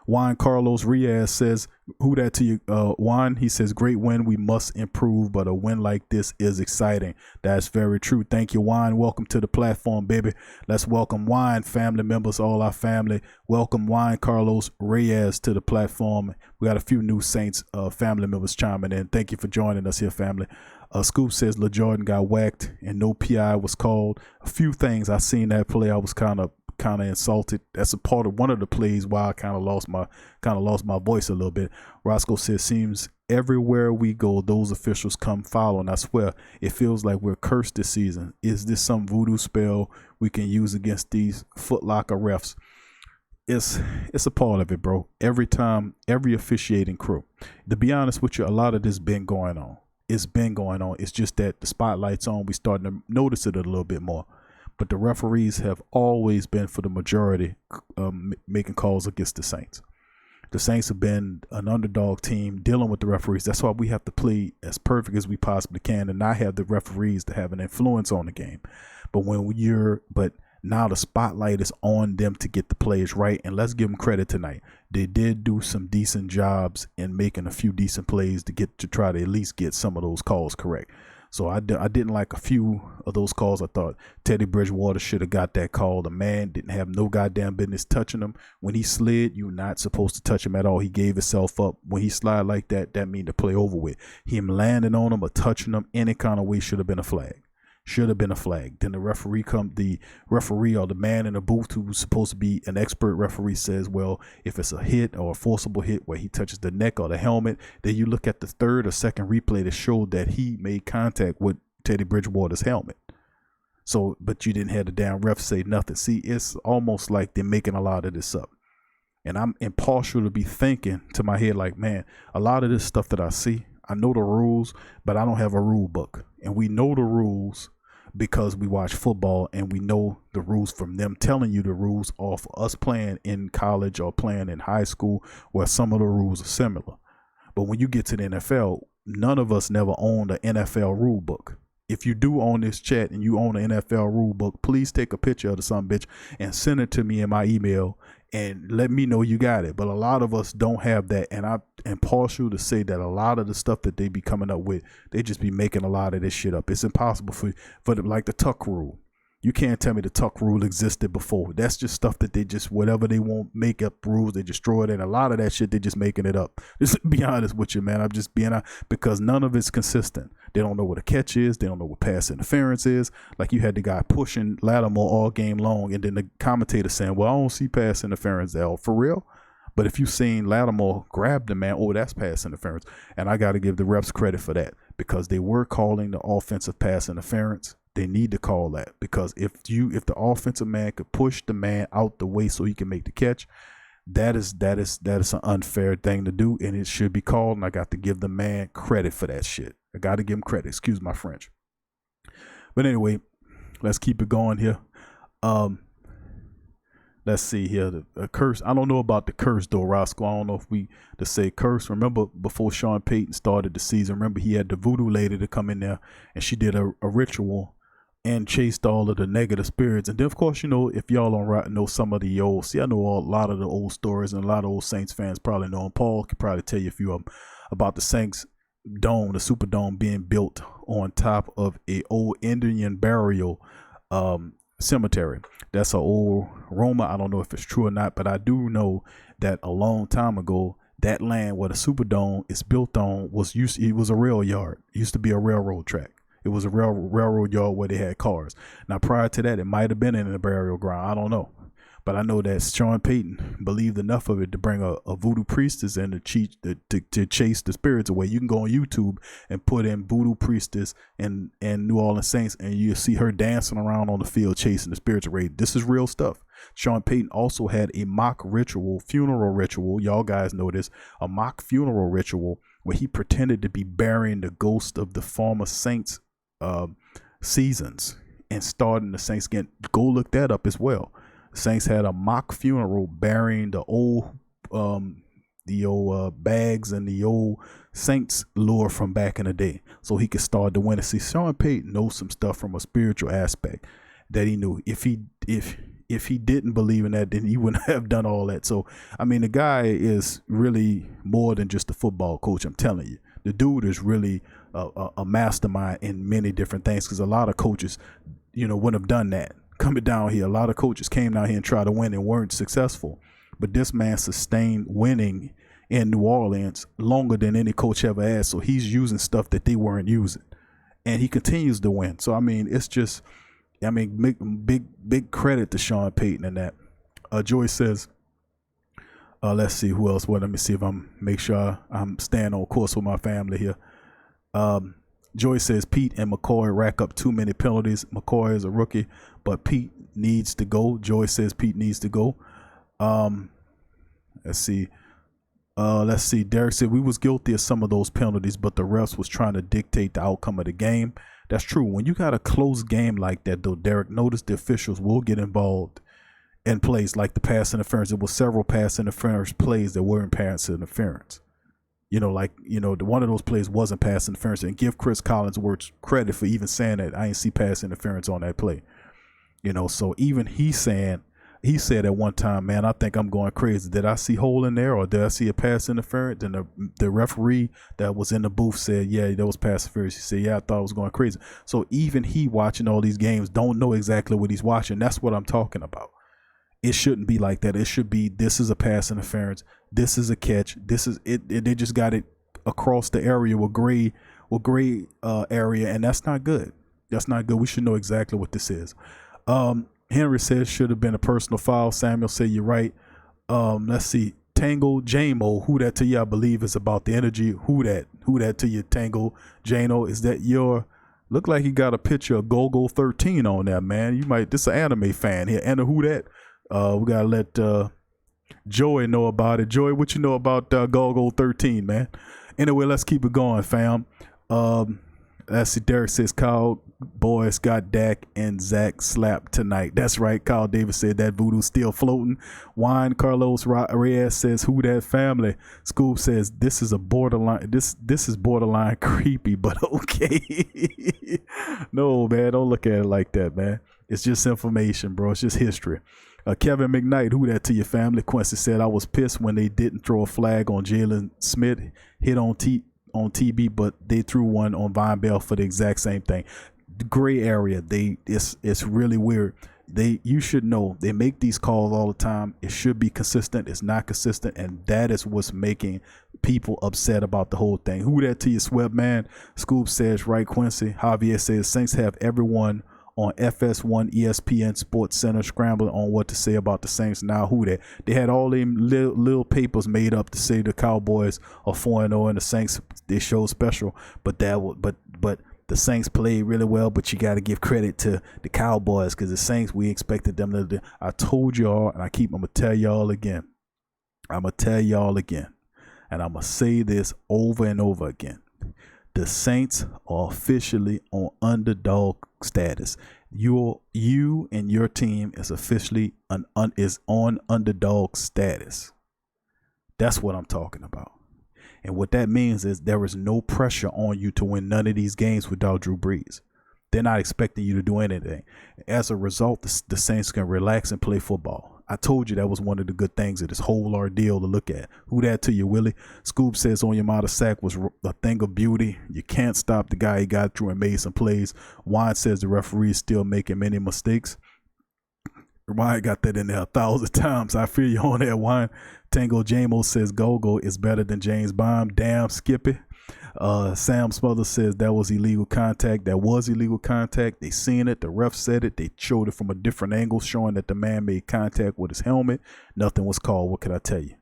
S4: Juan Carlos Riaz says, who that to you, Juan? He says, great win. We must improve, but a win like this is exciting. That's very true. Thank you, Juan. Welcome to the platform, baby. Let's welcome Juan family members, all our family. Welcome Juan Carlos Reyes to the platform. We got a few new Saints family members chiming in. Thank you for joining us here, family. Scoop says LaJordan got whacked and no PI was called. A few things I seen that play. I was kind of kind of insulted. That's a part of one of the plays why I kind of lost my voice a little bit. Roscoe said, seems everywhere we go, those officials come following. I swear, it feels like we're cursed this season. Is this some voodoo spell we can use against these footlocker refs? It's a part of it, bro. Every time, every officiating crew. To be honest with you, a lot of this been going on. It's been going on. It's just that the spotlight's on. We starting to notice it a little bit more. But the referees have always been, for the majority, making calls against the Saints. The Saints have been an underdog team dealing with the referees. That's why we have to play as perfect as we possibly can and not have the referees to have an influence on the game. But now the spotlight is on them to get the plays right, and let's give them credit tonight. They did do some decent jobs in making a few decent plays to try to at least get some of those calls correct. So I didn't like a few of those calls. I thought Teddy Bridgewater should have got that call. The man didn't have no goddamn business touching him. When he slid, you're not supposed to touch him at all. He gave himself up. When he slide like that, that means the play over with. Him landing on him or touching him any kind of way should have been a flag. Should have been a flag. Then the referee or the man in the booth who's supposed to be an expert referee says, well, if it's a hit or a forcible hit where he touches the neck or the helmet, then you look at the third or second replay that showed that he made contact with Teddy Bridgewater's helmet. So, but you didn't have the damn ref say nothing. See, it's almost like they're making a lot of this up. And I'm impartial to be thinking to my head like, man, a lot of this stuff that I see, I know the rules, but I don't have a rule book. And we know the rules because we watch football, and we know the rules from them telling you the rules off us playing in college or playing in high school where some of the rules are similar. But when you get to the NFL, none of us never owned an NFL rule book. If you do own this chat and you own an NFL rule book, please take a picture of the son bitch and send it to me in my email and let me know you got it. But a lot of us don't have that, and I am partial to say that a lot of the stuff that they be coming up with, they just be making a lot of this shit up. It's impossible for them, like the tuck rule. You can't tell me the tuck rule existed before. That's just stuff that they just, whatever they want, make up rules, they destroy it. And a lot of that shit, they just making it up. Just to be honest with you, man. I'm just being honest, because none of it's consistent. They don't know what a catch is. They don't know what pass interference is. Like you had the guy pushing Lattimore all game long, and then the commentator saying, well, I don't see pass interference there. For real? But if you seen Lattimore grab the man, oh, that's pass interference. And I got to give the refs credit for that, because they were calling the offensive pass interference. They need to call that, because if the offensive man could push the man out the way so he can make the catch, that is an unfair thing to do, and it should be called. And I got to give the man credit for that shit. I got to give him credit. Excuse my French. But anyway, let's keep it going here. Let's see here. The curse. I don't know about the curse though, Roscoe. I don't know if we to say curse. Remember before Sean Payton started the season, remember he had the voodoo lady to come in there, and she did a ritual and chased all of the negative spirits. And then, of course, you know, if y'all don't know some of the old, see, I know a lot of the old stories, and a lot of old Saints fans probably know them. Paul could probably tell you a few of them about the Saints dome, the Superdome being built on top of a old Indian burial cemetery. That's an old rumor. I don't know if it's true or not, but I do know that a long time ago, that land where the Superdome is built on it was a rail yard. It used to be a railroad track. It was a railroad yard where they had cars. Now, prior to that, it might have been in a burial ground. I don't know. But I know that Sean Payton believed enough of it to bring a voodoo priestess in to chase the spirits away. You can go on YouTube and put in voodoo priestess and New Orleans Saints, and you'll see her dancing around on the field chasing the spirits away. This is real stuff. Sean Payton also had a mock funeral ritual. Y'all guys know this, a mock funeral ritual where he pretended to be burying the ghost of the former Saints seasons and starting the Saints again. Go look that up as well. Saints had a mock funeral burying the old bags and the old Saints lore from back in the day, so he could start to win. And see, Sean Payton knows some stuff from a spiritual aspect that he knew. If he didn't believe in that, then he wouldn't have done all that. So, I mean, the guy is really more than just a football coach. I'm telling you, the dude is really a mastermind in many different things, because a lot of coaches, wouldn't have done that. Coming down here, a lot of coaches came down here and tried to win and weren't successful. But this man sustained winning in New Orleans longer than any coach ever has. So he's using stuff that they weren't using, and he continues to win. So, I mean, it's just, I mean, big credit to Sean Payton and that. Joy says, let's see who else. Well, let me see if make sure I'm staying on course with my family here. Joy says Pete and McCoy rack up too many penalties. McCoy is a rookie, but Pete needs to go. Joy says Pete needs to go. Let's see. Derek said we was guilty of some of those penalties, but the refs was trying to dictate the outcome of the game. That's true. When you got a close game like that, though, Derek, notice the officials will get involved in plays like the pass interference. There was several pass interference plays that weren't pass interference. One of those plays wasn't pass interference. And give Chris Collinsworth credit for even saying that. I ain't see pass interference on that play. So even he said at one time, man, I think I'm going crazy. Did I see hole in there or did I see a pass interference? And the referee that was in the booth said, yeah, that was pass interference. He said, yeah, I thought I was going crazy. So even he watching all these games don't know exactly what he's watching. That's what I'm talking about. It shouldn't be like that. It should be, this is a pass interference. This is a catch. This is it. They just got it across the area with gray area. And that's not good. That's not good. We should know exactly what this is. Henry says should have been a personal foul. Samuel said you're right. Let's see. Tango Jamo, who that to you? I believe is about the energy. Who that to you? Tango Jano, is that your? Look like he got a picture of Gogo 13 on there, man. You might. This is an anime fan here. And who that? We gotta let Joey know about it. Joey, what you know about Gogo 13, man? Anyway, let's keep it going, fam. Let's see. Derek says Cowboys got Dak and Zach slapped tonight. That's right. Kyle Davis said that voodoo still floating. Juan Carlos Reyes says who that family. Scoop says this is a borderline. This is borderline creepy, but okay. No, man, don't look at it like that, man. It's just information, bro. It's just history. Kevin McKnight, who that to your family? Quincy said I was pissed when they didn't throw a flag on Jalen Smith. Hit on TB, but they threw one on Von Bell for the exact same thing. The gray area, it's really weird. You should know they make these calls all the time. It should be consistent. It's not consistent, and that is what's making people upset about the whole thing. Who that to your sweat, man? Scoop says right, Quincy. Javier says Saints have everyone on FS1 ESPN Sports Center scrambling on what to say about the Saints. Now who that? They had all them little papers made up to say the Cowboys are 4-0 and the Saints they showed special, but the Saints played really well. But you got to give credit to the Cowboys because the Saints, we expected them to do. I told y'all, and I'm gonna tell y'all again. I'm gonna tell y'all again, and I'm gonna say this over and over again. The Saints are officially on underdog status. You and your team is officially on underdog status. That's what I'm talking about. And what that means is there is no pressure on you to win none of these games without Drew Brees. They're not expecting you to do anything. As a result, the Saints can relax and play football. I told you that was one of the good things of this whole ordeal to look at. Who that to you, Willie? Scoop says Onyemata sack was a thing of beauty. You can't stop the guy. He got through and made some plays. Wine says the referee is still making many mistakes. Wine got that in there 1,000 times. I feel you on that, Wine. Tango Jamo says Gogo is better than James Bond. Damn, Skippy. Sam Smothers says that was illegal contact. That was illegal contact. They seen it. The ref said it. They showed it from a different angle, showing that the man made contact with his helmet. Nothing was called. What can I tell you?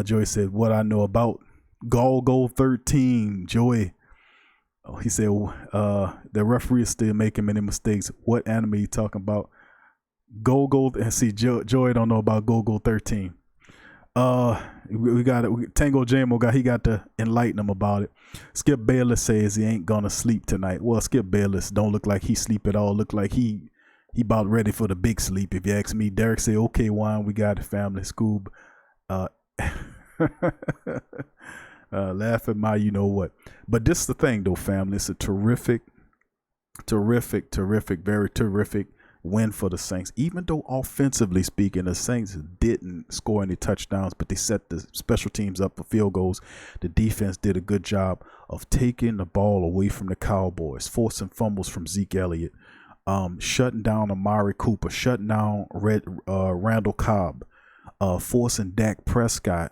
S4: Joey said, what I know about Golgo 13. Joey. Oh, he said, the referee is still making many mistakes. What anime you talking about? Gogo. And see, Joey don't know about Gogo 13. We got it. Tango Jamo he got to enlighten him about it. Skip Bayless says he ain't gonna sleep tonight. Well, Skip Bayless don't look like he sleep at all. Look like he about ready for the big sleep, if you ask me. Derek say, okay, Juan, we got it, family. Scoob. Laugh at my you know what. But this is the thing though, family. It's a terrific, very terrific win for the Saints. Even though offensively speaking, the Saints didn't score any touchdowns, but they set the special teams up for field goals. The defense did a good job of taking the ball away from the Cowboys, forcing fumbles from Zeke Elliott, shutting down Amari Cooper, shutting down Randall Cobb, forcing Dak Prescott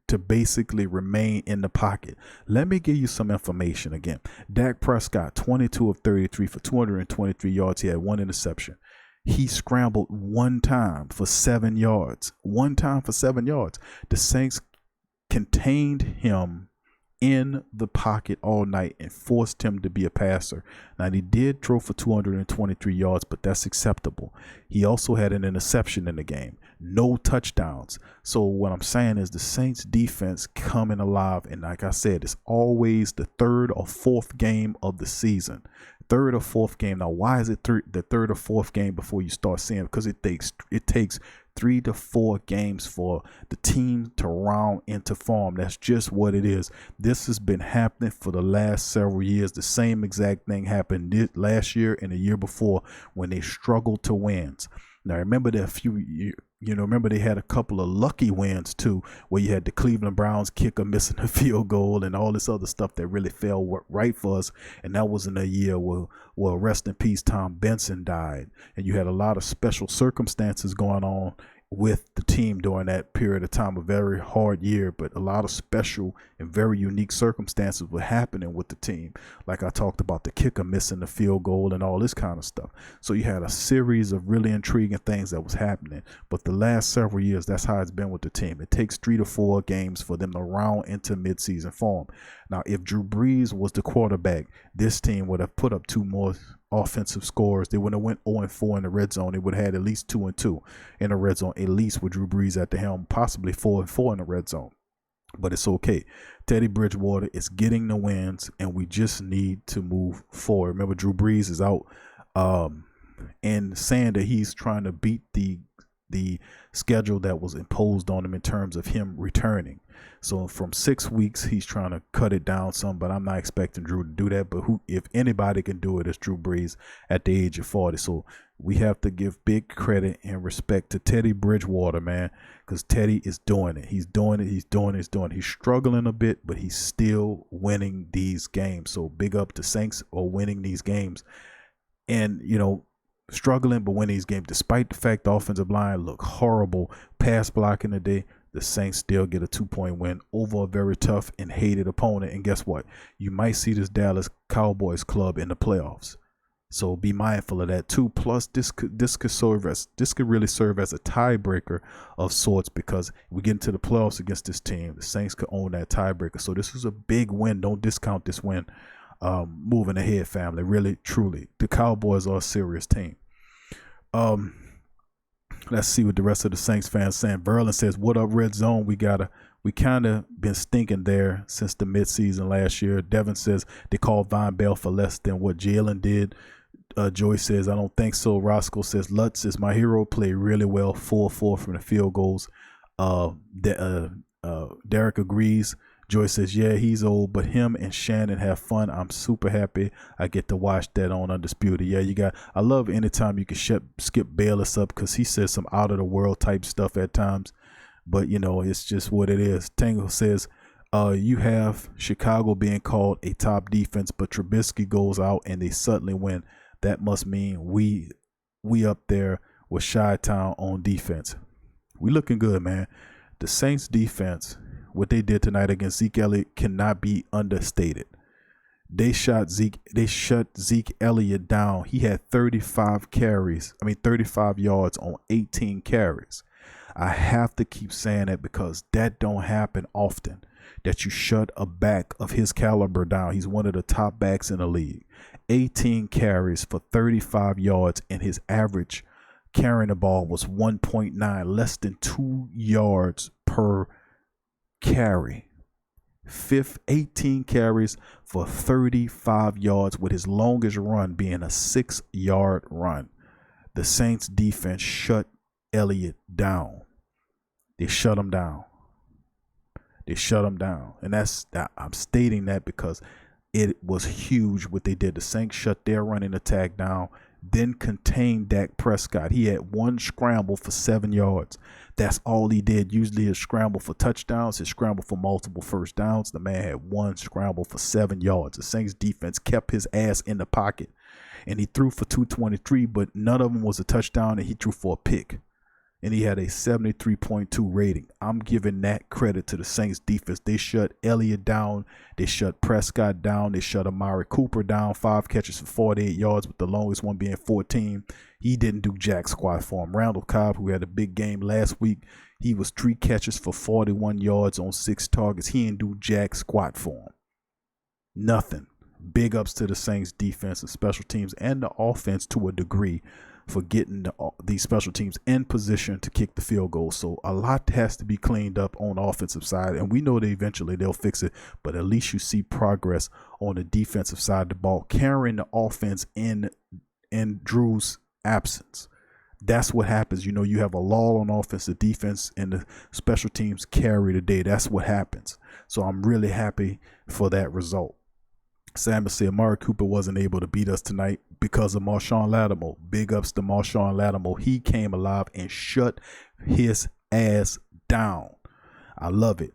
S4: to basically remain in the pocket. Let me give you some information again. Dak Prescott, 22 of 33 for 223 yards. He had one interception. He scrambled one time for 7 yards. One time for 7 yards. The Saints contained him in the pocket all night and forced him to be a passer. Now, he did throw for 223 yards, but that's acceptable. He also had an interception in the game. No touchdowns. So what I'm saying is the Saints defense coming alive. And like I said, it's always the third or fourth game of the season. Third or fourth game. Now, why is it the third or fourth game before you start seeing it? Because it takes 3 to 4 games for the team to round into form. That's just what it is. This has been happening for the last several years. The same exact thing happened last year and the year before when they struggled to wins. Now, remember that remember they had a couple of lucky wins too, where you had the Cleveland Browns kicker missing a field goal and all this other stuff that really fell right for us. And that was in a year where rest in peace, Tom Benson died. And you had a lot of special circumstances going on with the team during that period of time. A very hard year, but a lot of special and very unique circumstances were happening with the team. Like I talked about the kicker missing the field goal and all this kind of stuff. So you had a series of really intriguing things that was happening. But the last several years, that's how it's been with the team. It takes 3 to 4 games for them to round into midseason form. Now, if Drew Brees was the quarterback, this team would have put up 2 more offensive scores. They would have went 0-4 in the red zone. They would have had at least 2-2 in the red zone, at least with Drew Brees at the helm, possibly 4-4 in the red zone. But it's okay. Teddy Bridgewater is getting the wins, and we just need to move forward. Remember, Drew Brees is out and saying that he's trying to beat the schedule that was imposed on him in terms of him returning. So from 6 weeks, he's trying to cut it down some, but I'm not expecting Drew to do that. But if anybody can do it, it's Drew Brees at the age of 40. So we have to give big credit and respect to Teddy Bridgewater, man, because Teddy is doing it. He's doing it. He's struggling a bit, but he's still winning these games. So big up to Saints or winning these games. And, struggling but winning these games, despite the fact the offensive line look horrible, pass blocking today. The Saints still get a 2-point win over a very tough and hated opponent. And guess what? You might see this Dallas Cowboys club in the playoffs. So be mindful of that too. Plus, this could really serve as a tiebreaker of sorts, because we get into the playoffs against this team. The Saints could own that tiebreaker. So this is a big win. Don't discount this win. Moving ahead, family. Really, truly, the Cowboys are a serious team. Let's see what the rest of the Saints fans saying. Verlin says, "What up, Red Zone? We kind of been stinking there since the midseason last year." Devin says they called Von Bell for less than what Jalen did. Joy says, "I don't think so." Roscoe says, "Lutz is my hero. Played really well. 4-4 from the field goals." Derek agrees. Joy says, "Yeah, he's old, but him and Shannon have fun. I'm super happy I get to watch that on Undisputed." Yeah, I love anytime you can skip Bayless up, because he says some out of the world type stuff at times, but it's just what it is. Tango says, "You have Chicago being called a top defense, but Trubisky goes out and they suddenly win. That must mean we up there with Chi-Town on defense." We looking good, man. The Saints defense, what they did tonight against Zeke Elliott, cannot be understated. They shut Zeke Elliott down. He had 35 yards on 18 carries. I have to keep saying that because that don't happen often, that you shut a back of his caliber down. He's one of the top backs in the league. 18 carries for 35 yards, and his average carrying the ball was 1.9, less than 2 yards per carry. 18 carries for 35 yards, with his longest run being a 6-yard run. The Saints defense shut Elliott down. They shut him down. And I'm stating that because it was huge what they did. The Saints shut their running attack down, then contained Dak Prescott. He had one scramble for 7 yards. That's all he did. Usually his scramble for touchdowns, his scramble for multiple first downs. The man had one scramble for 7 yards. The Saints defense kept his ass in the pocket, and he threw for 223, but none of them was a touchdown, and he threw for a pick. and he had a 73.2 rating. I'm giving that credit to the Saints defense. They shut Elliott down. They shut Prescott down. They shut Amari Cooper down. 5 catches for 48 yards, with the longest one being 14. He didn't do jack squat for him. Randall Cobb, who had a big game last week, he was 3 catches for 41 yards on 6 targets. He didn't do jack squat for him. Nothing. Big ups to the Saints defense and special teams and the offense to a degree for getting these special teams in position to kick the field goal. So a lot has to be cleaned up on the offensive side, and we know that eventually they'll fix it, but at least you see progress on the defensive side of the ball, carrying the offense in Drew's absence. That's what happens. You have a lull on offense, the defense and the special teams carry the day. That's what happens. So I'm really happy for that result. Samuel said Amari Cooper wasn't able to beat us tonight because of Marshawn Lattimore. Big ups to Marshawn Lattimore. He came alive and shut his ass down. I love it.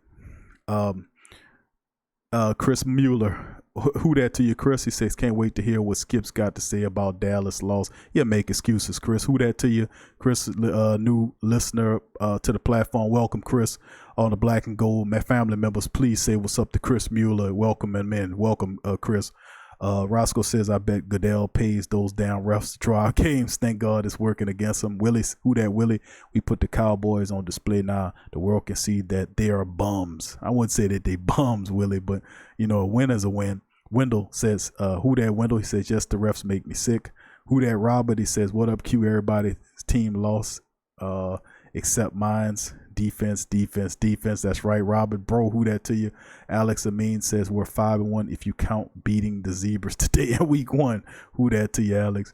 S4: Chris Mueller, who that to you, Chris? He says, can't wait to hear what Skip's got to say about Dallas loss. Yeah, make excuses, Chris. Who that to you? Chris, new listener to the platform. Welcome, Chris. On the Black and Gold family members, please say what's up to Chris Mueller. Welcome, and men. Welcome, Chris. Roscoe says, I bet Goodell pays those damn refs to draw our games. Thank God it's working against them. Willie, who that Willie? We put the Cowboys on display now. The world can see that they are bums. I wouldn't say that they bums, Willie, but a win is a win. Wendell says, who that Wendell? He says, yes, the refs make me sick. Who that Robert? He says, what up, Q? Everybody's team lost except mine's. Defense. That's right, Robert. Bro, who that to you? Alex Amin says we're 5-1 if you count beating the Zebras today in week 1. Who that to you, Alex?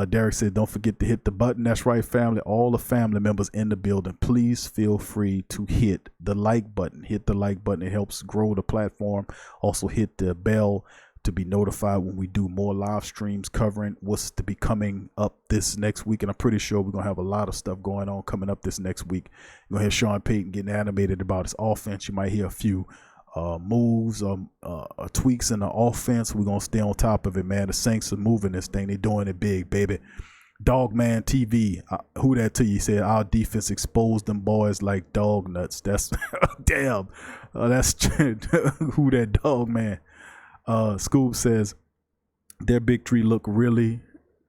S4: Derek said, don't forget to hit the button. That's right, family. All the family members in the building, please feel free to hit the like button. Hit the like button. It helps grow the platform. Also hit the bell to be notified when we do more live streams covering what's to be coming up this next week. And I'm pretty sure we're going to have a lot of stuff going on coming up this next week. You're going to hear Sean Payton getting animated about his offense. You might hear a few moves, tweaks in the offense. We're going to stay on top of it, man. The Saints are moving this thing. They're doing it big, baby. Dogman TV, who that to you? He said our defense exposed them boys like dog nuts. That's damn. That's who that Dogman. Scoob says their big three look really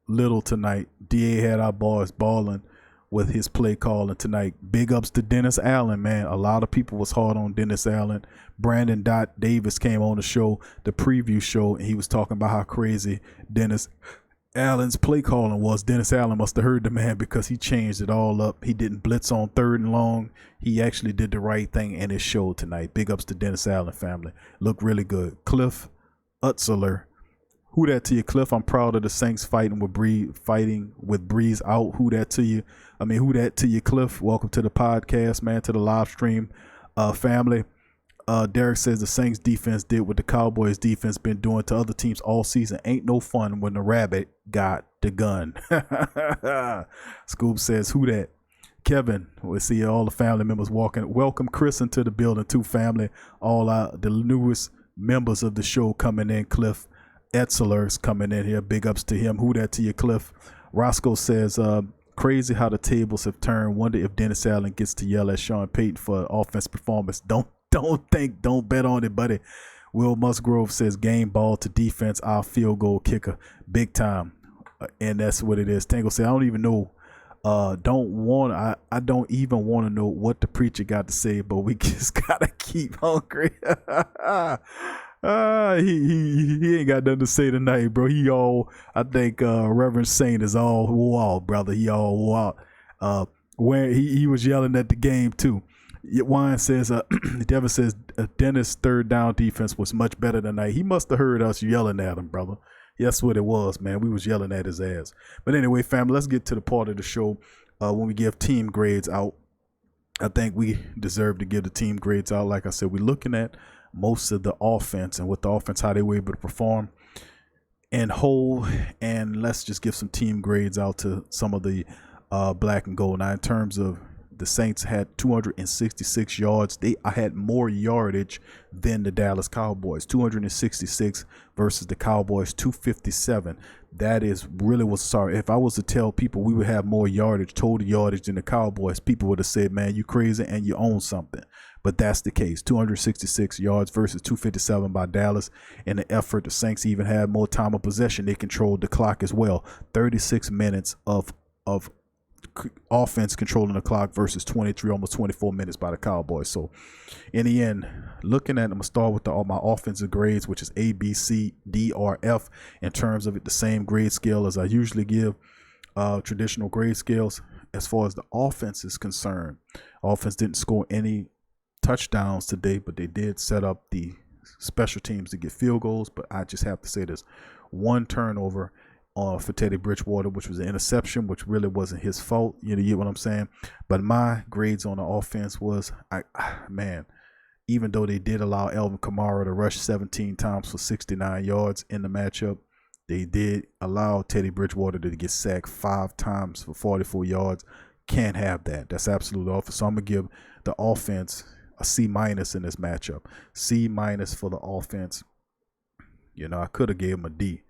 S4: little tonight. DA had our boys balling with his play calling tonight. Big ups to Dennis Allen, man. A lot of people was hard on Dennis Allen. Brandon Dot Davis came on the show, the preview show, and he was talking about how crazy Dennis Allen's play calling was. Dennis Allen must have heard the man because he changed it all up. He didn't blitz on 3rd and long. He actually did the right thing, and it showed tonight. Big ups to Dennis Allen family. Look really good. Cliff Utzler, who that to you, Cliff? I'm proud of the Saints fighting with Breeze out. Who that to you? Who that to you, Cliff? Welcome to the podcast, man, to the live stream, family. Derek says the Saints defense did what the Cowboys defense been doing to other teams all season. Ain't no fun when the rabbit got the gun. Scoob says, who that? Kevin, we see all the family members walking. Welcome Chris into the building too, family. All the newest members of the show coming in. Cliff Etzler's coming in here. Big ups to him. Who that to you, Cliff? Roscoe says, crazy how the tables have turned. Wonder if Dennis Allen gets to yell at Sean Payton for offense performance. Don't bet on it, buddy. Will Musgrove says game ball to defense, our field goal kicker, big time. And that's what it is. Tango said, I don't even know. I don't even want to know what the preacher got to say, but we just gotta keep hungry. He ain't got nothing to say tonight, bro. I think Reverend Saint is all wild, brother. He all wild. Where he was yelling at the game too. Wine says, Devin says Dennis' 3rd down defense was much better tonight. He must have heard us yelling at him, brother. That's what it was, man. We was yelling at his ass. But anyway, family, let's get to the part of the show when we give team grades out. I think we deserve to give the team grades out. Like I said, we're looking at most of the offense and what the offense, how they were able to perform in whole. And let's just give some team grades out to some of the black and gold. Now, in terms of the Saints had 266 yards. I had more yardage than the Dallas Cowboys, 266 versus the Cowboys 257. That is really what's sorry. If I was to tell people we would have more yardage, total yardage than the Cowboys, people would have said, man, you crazy and you own something. But that's the case. 266 yards versus 257 by Dallas. In the effort, the Saints even had more time of possession. They controlled the clock as well. 36 minutes of offense controlling the clock versus 23, almost 24 minutes by the Cowboys. So in the end, looking at, I'm gonna start with all my offensive grades, which is A, B, C, D, or F. In terms of it, the same grade scale as I usually give traditional grade scales. As far as the offense is concerned, offense didn't score any touchdowns today, but they did set up the special teams to get field goals. But I just have to say there's one turnover for Teddy Bridgewater, which was an interception, which really wasn't his fault. You get what I'm saying? But my grades on the offense was, even though they did allow Alvin Kamara to rush 17 times for 69 yards in the matchup, they did allow Teddy Bridgewater to get sacked 5 times for 44 yards. Can't have that. That's absolutely awful. So I'm going to give the offense a C- in this matchup. C- for the offense. I could have gave them a D,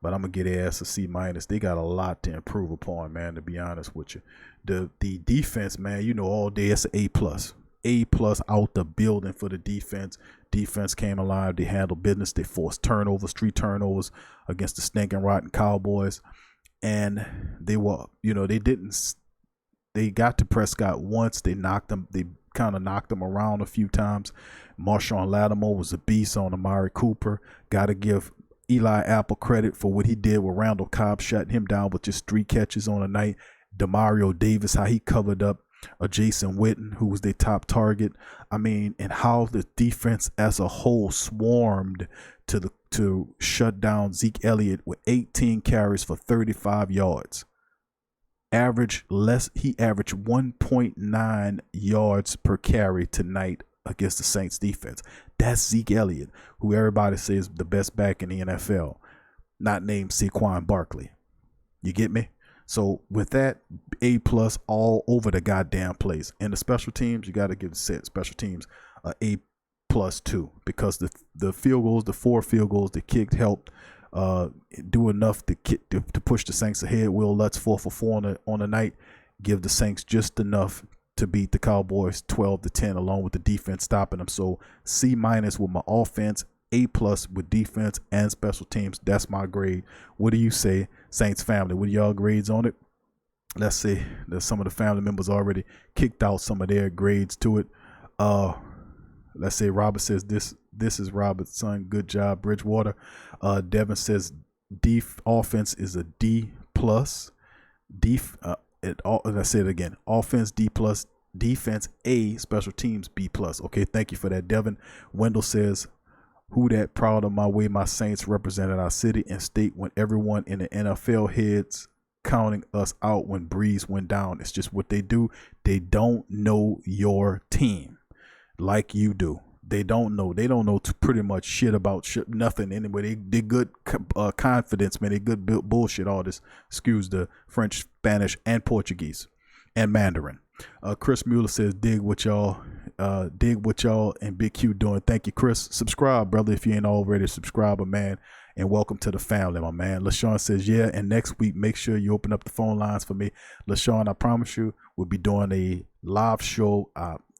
S4: but I'm gonna get their ass a C-. They got a lot to improve upon, man, to be honest with you. The defense, man, all day it's an A+. A+ out the building for the defense. Defense came alive. They handled business. They forced turnovers, 3 turnovers against the stinking rotten Cowboys. And they were, they got to Prescott once. They kind of knocked him around a few times. Marshawn Lattimore was a beast on Amari Cooper. Got to give Eli Apple credit for what he did with Randall Cobb, shutting him down with just 3 catches on the night. Demario Davis, how he covered up Jason Witten, who was their top target. And how the defense as a whole swarmed to shut down Zeke Elliott with 18 carries for 35 yards. He averaged 1.9 yards per carry tonight against the Saints defense. That's Zeke Elliott, who everybody says the best back in the NFL, not named Saquon Barkley. You get me? So with that, A+ all over the goddamn place. And the special teams, you got to give the special teams A+ too, because the field goals, the 4 field goals they kicked helped do enough to push the Saints ahead. Will Lutz 4 for 4 on the night, give the Saints just enough to beat the Cowboys 12-10, along with the defense stopping them. So C- with my offense, A+ with defense and special teams. That's my grade. What do you say, Saints family? What are y'all grades on it? Let's see. There's some of the family members already kicked out some of their grades to it. Let's say Robert says this is Robert's son. Good job, Bridgewater. Devin says offense is a D+. Let's say it again. Offense D+, defense A, special teams B+. Okay, thank you for that, Devin. Wendell says, who that proud of my way my Saints represented our city and state when everyone in the NFL heads counting us out when Breeze went down. It's just what they do. They don't know your team like you do. They don't know pretty much shit about nothing anyway. They good confidence, man. They good bullshit. All this, excuse the French, Spanish, and Portuguese, and Mandarin. Chris Mueller says, dig what y'all and Big Q doing. Thank you, Chris. Subscribe, brother, if you ain't already. Subscriber, man, and welcome to the family, my man. LaShawn says, yeah, and next week make sure you open up the phone lines for me. LaShawn, I promise you, we'll be doing a live show.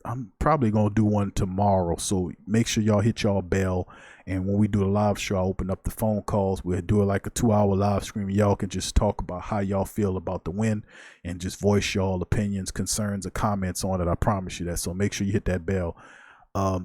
S4: I'm probably going to do one tomorrow, so make sure y'all hit y'all bell. And when we do a live show, I'll open up the phone calls. We'll do it like a 2-hour live stream. Y'all can just talk about how y'all feel about the win and just voice y'all opinions, concerns, or comments on it. I promise you that. So make sure you hit that bell. I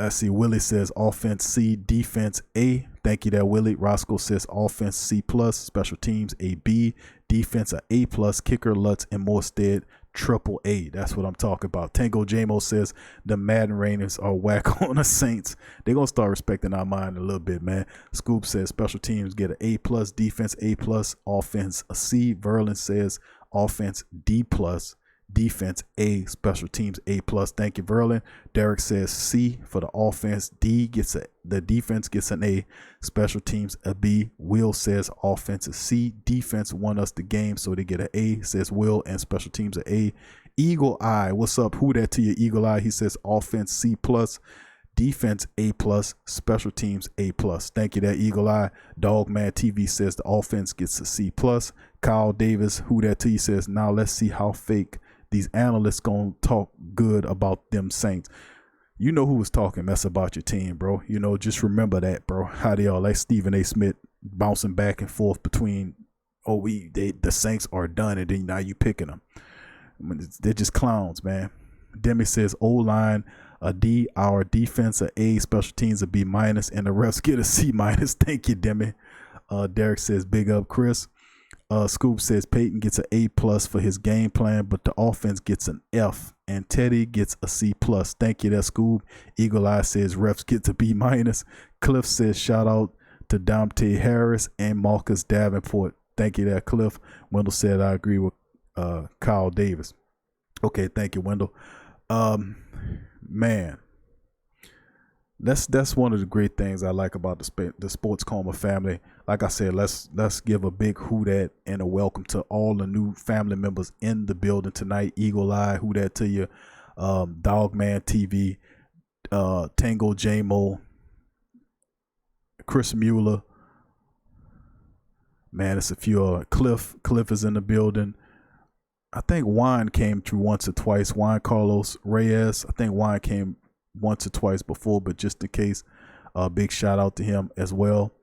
S4: see Willie says offense C, defense A. Thank you there, Willie. Roscoe says offense C+, special teams A, B, defense A+, kicker Lutz and Morstead triple A. That's what I'm talking about. Tango Jamo says the Madden Raiders are whack on the Saints. They're going to start respecting our mind a little bit, man. Scoop says special teams get an A+, defense A+, offense a C. Verlin says offense D+, defense A, special teams A+. Thank you, Verlin. Derek says C for the offense. The defense gets an A, special teams a B. Will says offense is C, defense won us the game, so they get an A, says Will, and special teams a A. Eagle Eye, what's up? Who that to you, Eagle Eye? He says offense C+, defense A+, special teams A+. Thank you, that Eagle Eye. Dogman TV says the offense gets a C+. Kyle Davis, who that to you, says now let's see how fake these analysts gonna talk good about them Saints. You know who was talking mess about your team, bro. You know, just remember that, bro. How they are, like Stephen A. Smith bouncing back and forth between, the Saints are done, and then now you picking them. I mean, they're just clowns, man. Demi says O-line a D, our defense a A, special teams a B-, and the refs get a C-. Thank you, Demi. Derek says big up, Chris. Scoop says Payton gets an A+ for his game plan, but the offense gets an F, and Teddy gets a C+. Thank you, that Scoop. Eagle Eye says refs get a B-. Cliff says shout out to Dante Harris and Marcus Davenport. Thank you, that Cliff. Wendell said I agree with Kyle Davis. Okay, thank you, Wendell. Man, that's one of the great things I like about the Sports Coma family. Like I said, let's give a big who that and a welcome to all the new family members in the building tonight. Eagle Eye, who that to you, Dogman TV, Tango JMO, Chris Mueller. Man, it's a few. Cliff is in the building. I think Juan came through once or twice. Juan Carlos Reyes. I think Juan came once or twice before, but just in case, big shout out to him as well.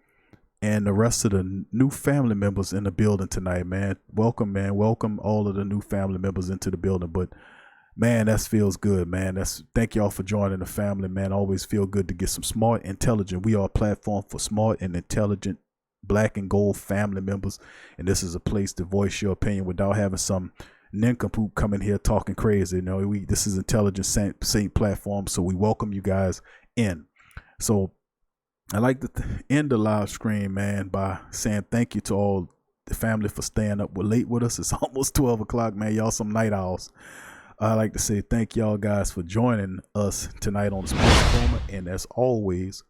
S4: And the rest of the new family members in the building tonight, man. Welcome, man. Welcome all of the new family members into the building. But man, that feels good, man. Thank y'all for joining the family, man. Always feel good to get some smart, intelligent. We are a platform for smart and intelligent black and gold family members, and this is a place to voice your opinion without having some nincompoop coming here talking crazy. You know, this is intelligent saint platform, so we welcome you guys in. So I like to end the live stream, man, by saying thank you to all the family for staying up late with us. It's almost 12 o'clock, man. Y'all some night owls. I like to say thank y'all guys for joining us tonight on the Sports Coma, and as always,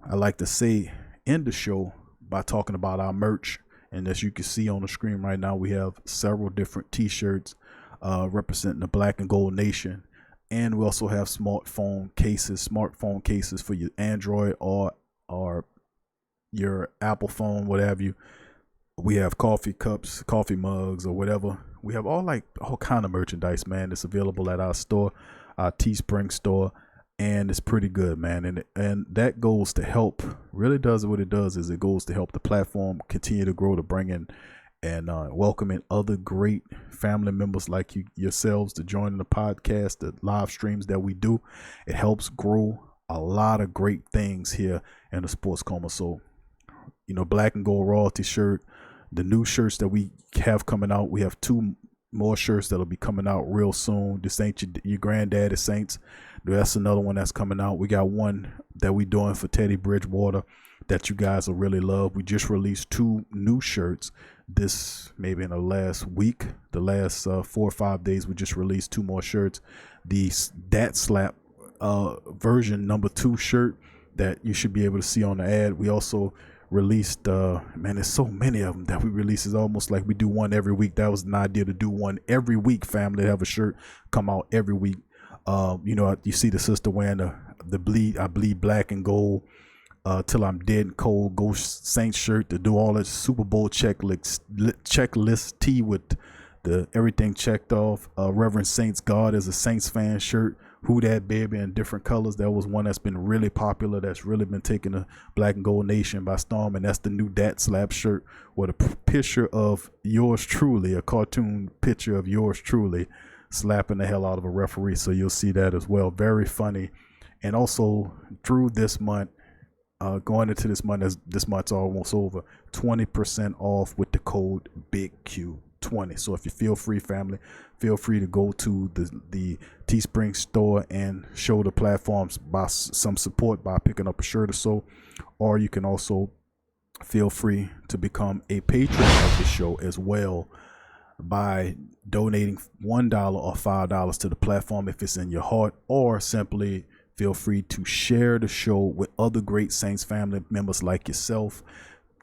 S4: I like to say end the show by talking about our merch. And as you can see on the screen right now, we have several different t-shirts representing the Black and Gold Nation, and we also have smartphone cases for your Android or your Apple phone, whatever you. We have coffee cups, coffee mugs, or whatever. We have all kind of merchandise, man. It's available at our store, our Teespring store, and it's pretty good, man. And that goes to help. Really does what it does is it goes to help the platform continue to grow, to bring in and welcoming other great family members like yourselves to join the podcast, the live streams that we do. It helps grow a lot of great things here in the Sports Coma. So, you know, Black and Gold Royalty shirt, the new shirts that we have coming out. We have 2 more shirts that'll be coming out real soon. This ain't your granddaddy Saints. That's another one that's coming out. We got one that we doing for Teddy Bridgewater that you guys will really love. We just released 2 new shirts maybe in the last week. The last 4 or 5 days, we just released 2 more shirts. The DAT Slap version number 2 shirt that you should be able to see on the ad. We also released man, there's so many of them that we release. It's almost like we do one every week. That was an idea, to do one every week, family, to have a shirt come out every week. You know, you see the sister wearing the bleed black and gold till I'm dead and cold Ghost Saints shirt, to do all that Super Bowl checklist tee with the everything checked off. Reverend Saints God is a Saints fan shirt. Who Dat Baby in different colors. That was one that's been really popular, that's really been taking the Black and Gold Nation by storm, and that's the new DAT Slap shirt with a picture of yours truly, a cartoon picture of yours truly slapping the hell out of a referee. So you'll see that as well. Very funny. And also through this month, going into this month, as this month's almost over, 20% off with the code BIGQ20. So if you feel free, family, feel free to go to the Teespring store and show the platforms by some support by picking up a shirt or so. Or you can also feel free to become a patron of the show as well by donating $1 or $5 to the platform if it's in your heart, or simply feel free to share the show with other great Saints family members like yourself.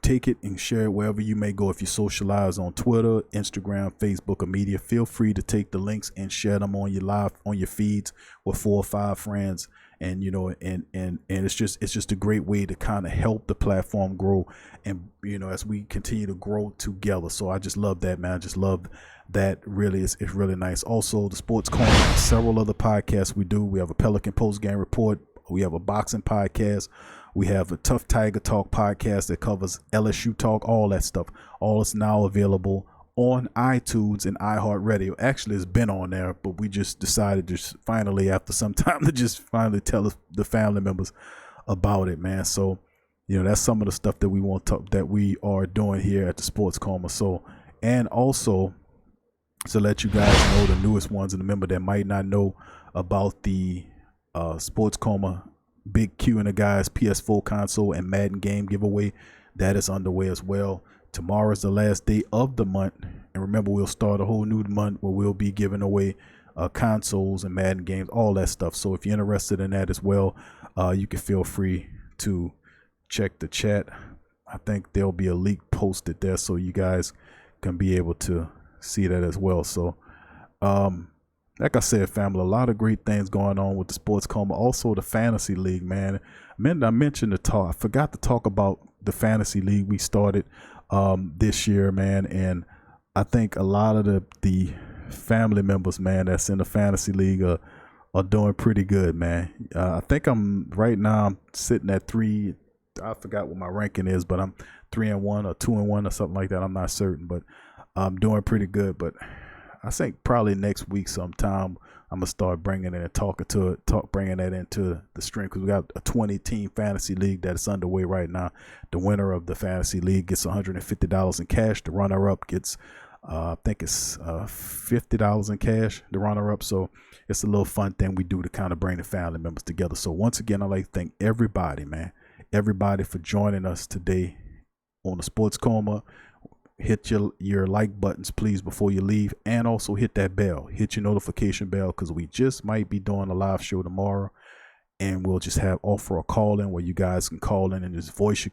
S4: take it and share it wherever you may go. If you socialize on Twitter, Instagram, Facebook, or media, feel free to take the links and share them on your feeds with 4 or 5 friends. And and it's just a great way to kind of help the platform grow, and as we continue to grow together. So I just love that, man. I just love that. Really, it's really nice. Also, the Sports Corner, several other podcasts we do. We have a Pelican post game report. We have a boxing podcast. We have a Tough Tiger Talk podcast that covers LSU talk, all that stuff. All is now available on iTunes and iHeartRadio. Actually, it's been on there, but we just decided just finally, after some time, to just finally tell the family members about it, man. So, that's some of the stuff that we that we are doing here at the Sports Coma. So, and also to let you guys know the newest ones, and remember that might not know about the Sports Coma Big Q and the Guys PS4 console and Madden game giveaway. That is underway as well. Tomorrow is the last day of the month, and remember, we'll start a whole new month where we'll be giving away consoles and Madden games, all that stuff. So if you're interested in that as well, you can feel free to check the chat. I think there'll be a link posted there so you guys can be able to see that as well. So like I said, family, a lot of great things going on with the Sports Coma. Also the Fantasy League, man. I mentioned I forgot to talk about the Fantasy League we started this year, man, and I think a lot of the family members, man, that's in the Fantasy League are doing pretty good, man. I think I'm sitting at 3. I forgot what my ranking is, but I'm 3-1 or 2-1 or something like that. I'm not certain, but I'm doing pretty good. But I think probably next week sometime I'm gonna start bringing it and bringing that into the stream, because we got a 20-team fantasy league that's underway right now. The winner of the fantasy league gets $150 in cash. The runner-up gets, I think it's $50 in cash. The runner-up. So it's a little fun thing we do to kind of bring the family members together. So once again, I'd like to thank everybody, man, for joining us today on the Sports Coma. Hit your like buttons, please, before you leave, and also hit that bell. Hit your notification bell, because we just might be doing a live show tomorrow, and we'll just offer a call in where you guys can call in and just voice your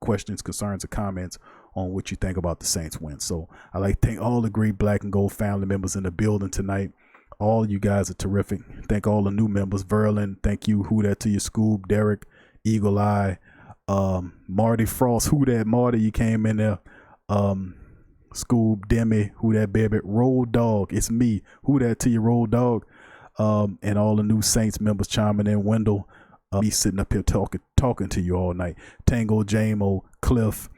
S4: questions, concerns, or comments on what you think about the Saints win. So I'd like to thank all the great Black and Gold family members in the building tonight. All you guys are terrific. Thank all the new members. Verlin, thank you. Who that to you? Scoob, Derek, Eagle Eye, Marty Frost. Who that? Marty, you came in there. Scoob, Demi, who that baby, Road Dog, it's me, who that to you, Road Dog, and all the new Saints members chiming in. Wendell, me sitting up here talking to you all night. Tango, Jamo, Cliff,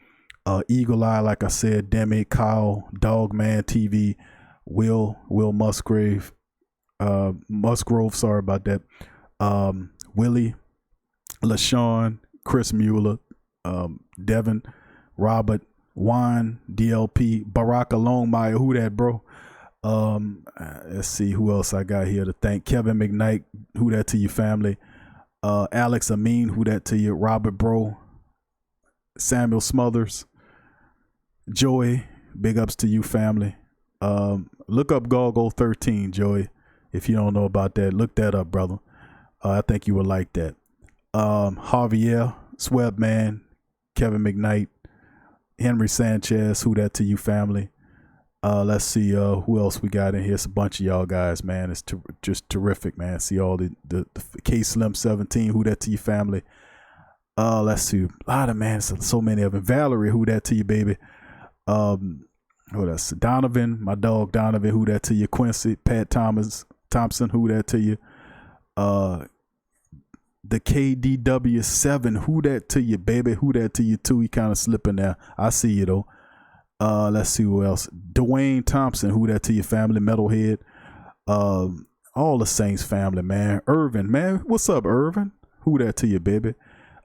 S4: Eagle Eye, like I said, Demi, Kyle, Dogman TV, Will Musgrove, sorry about that, Willie, LaShawn, Chris Mueller, Devin, Robert, Juan, DLP, Baraka Longmire, who that, bro? Let's see who else I got here to thank. Kevin McKnight, who that to you, family? Alex Amin, who that to you? Robert, bro. Samuel Smothers, Joey, big ups to you, family. Look up Gargo 13, Joey. If you don't know about that, look that up, brother. I think you would like that. Javier, Swebman, Kevin McKnight, Henry Sanchez, who that to you, family. Let's see who else we got in here. It's a bunch of y'all guys, man. It's just terrific, man. See all the K Slim 17, who that to you, family. Let's see, a lot of, man, so many of them. Valerie, who that to you, baby. What else? Donovan, my dog Donovan, who that to you. Quincy, Pat Thompson, who that to you. The KDW7, who that to you, baby, who that to you too. He kind of slipping there. I see you though. Let's see who else. Dwayne Thompson, who that to you, family. Metalhead. All the Saints family, man. Irvin, man, what's up, Irvin? Who that to you, baby?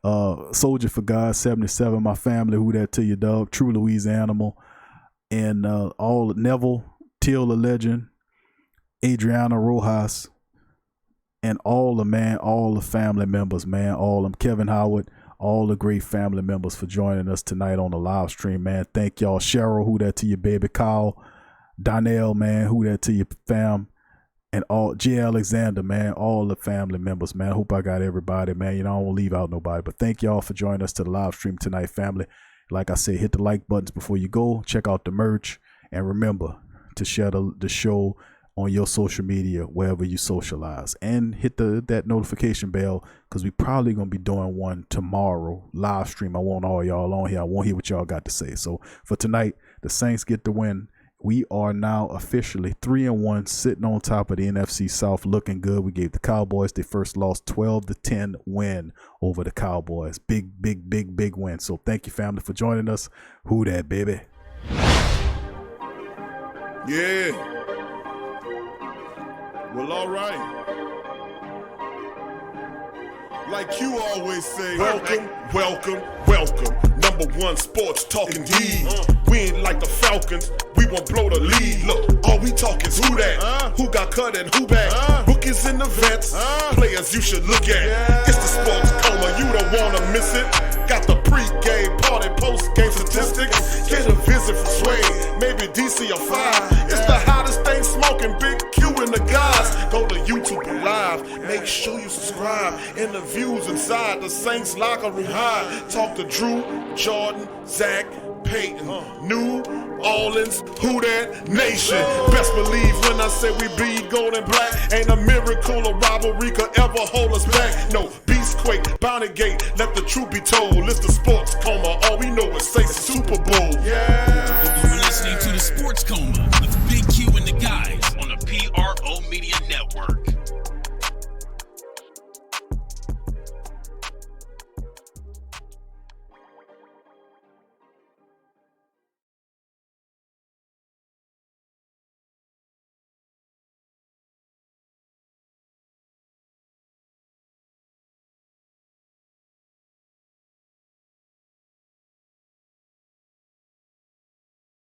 S4: Soldier for God 77, my family, who that to you, dog. True Louise Animal, and all Neville, Till the Legend, Adriana Rojas, and all the family members, man, all them, Kevin Howard, all the great family members for joining us tonight on the live stream, man. Thank y'all. Cheryl, who that to you, baby. Kyle, Donnell, man, who that to you, fam. And all J. Alexander, man, all the family members, man. I hope I got everybody, man. I don't want to leave out nobody. But thank y'all for joining us to the live stream tonight, family. Like I said, hit the like buttons before you go. Check out the merch. And remember to share the show on your social media, wherever you socialize. And hit that notification bell, because we probably going to be doing one tomorrow, live stream. I want all y'all on here. I want to hear what y'all got to say. So for tonight, the Saints get the win. We are now officially 3-1, sitting on top of the NFC South, looking good. We gave the Cowboys their first loss, 12-10 win over the Cowboys. Big win. So thank you, family, for joining us. Who dat, baby?
S2: Yeah. Well, all right. Like you always say, welcome. Number one sports talking D. We ain't like the Falcons, we won't blow the lead. Look, all we talk is who that, who got cut and who back. Rookies in the vets, players you should look at. It's the sports coma, you don't wanna miss it. Got the pre-game, party, post-game statistics. Get a visit from Sway, maybe DC or 5. It's the hottest thing smoking, Big Q and the guys. Go to YouTube Live, make sure you subscribe. Interviews inside the Saints locker room high. Talk to Drew, Jordan, Zach, Payton, New Orleans, who that nation. Best believe when I say we bleed gold and black. Ain't a miracle or rivalry could ever hold us back. No, Beastquake, Bounty Gate, let the truth be told. It's the sports coma, all we know is say Super Bowl. Yeah.
S3: You're listening to the Sports Coma with Big Q and the guys on the PRO Media Network.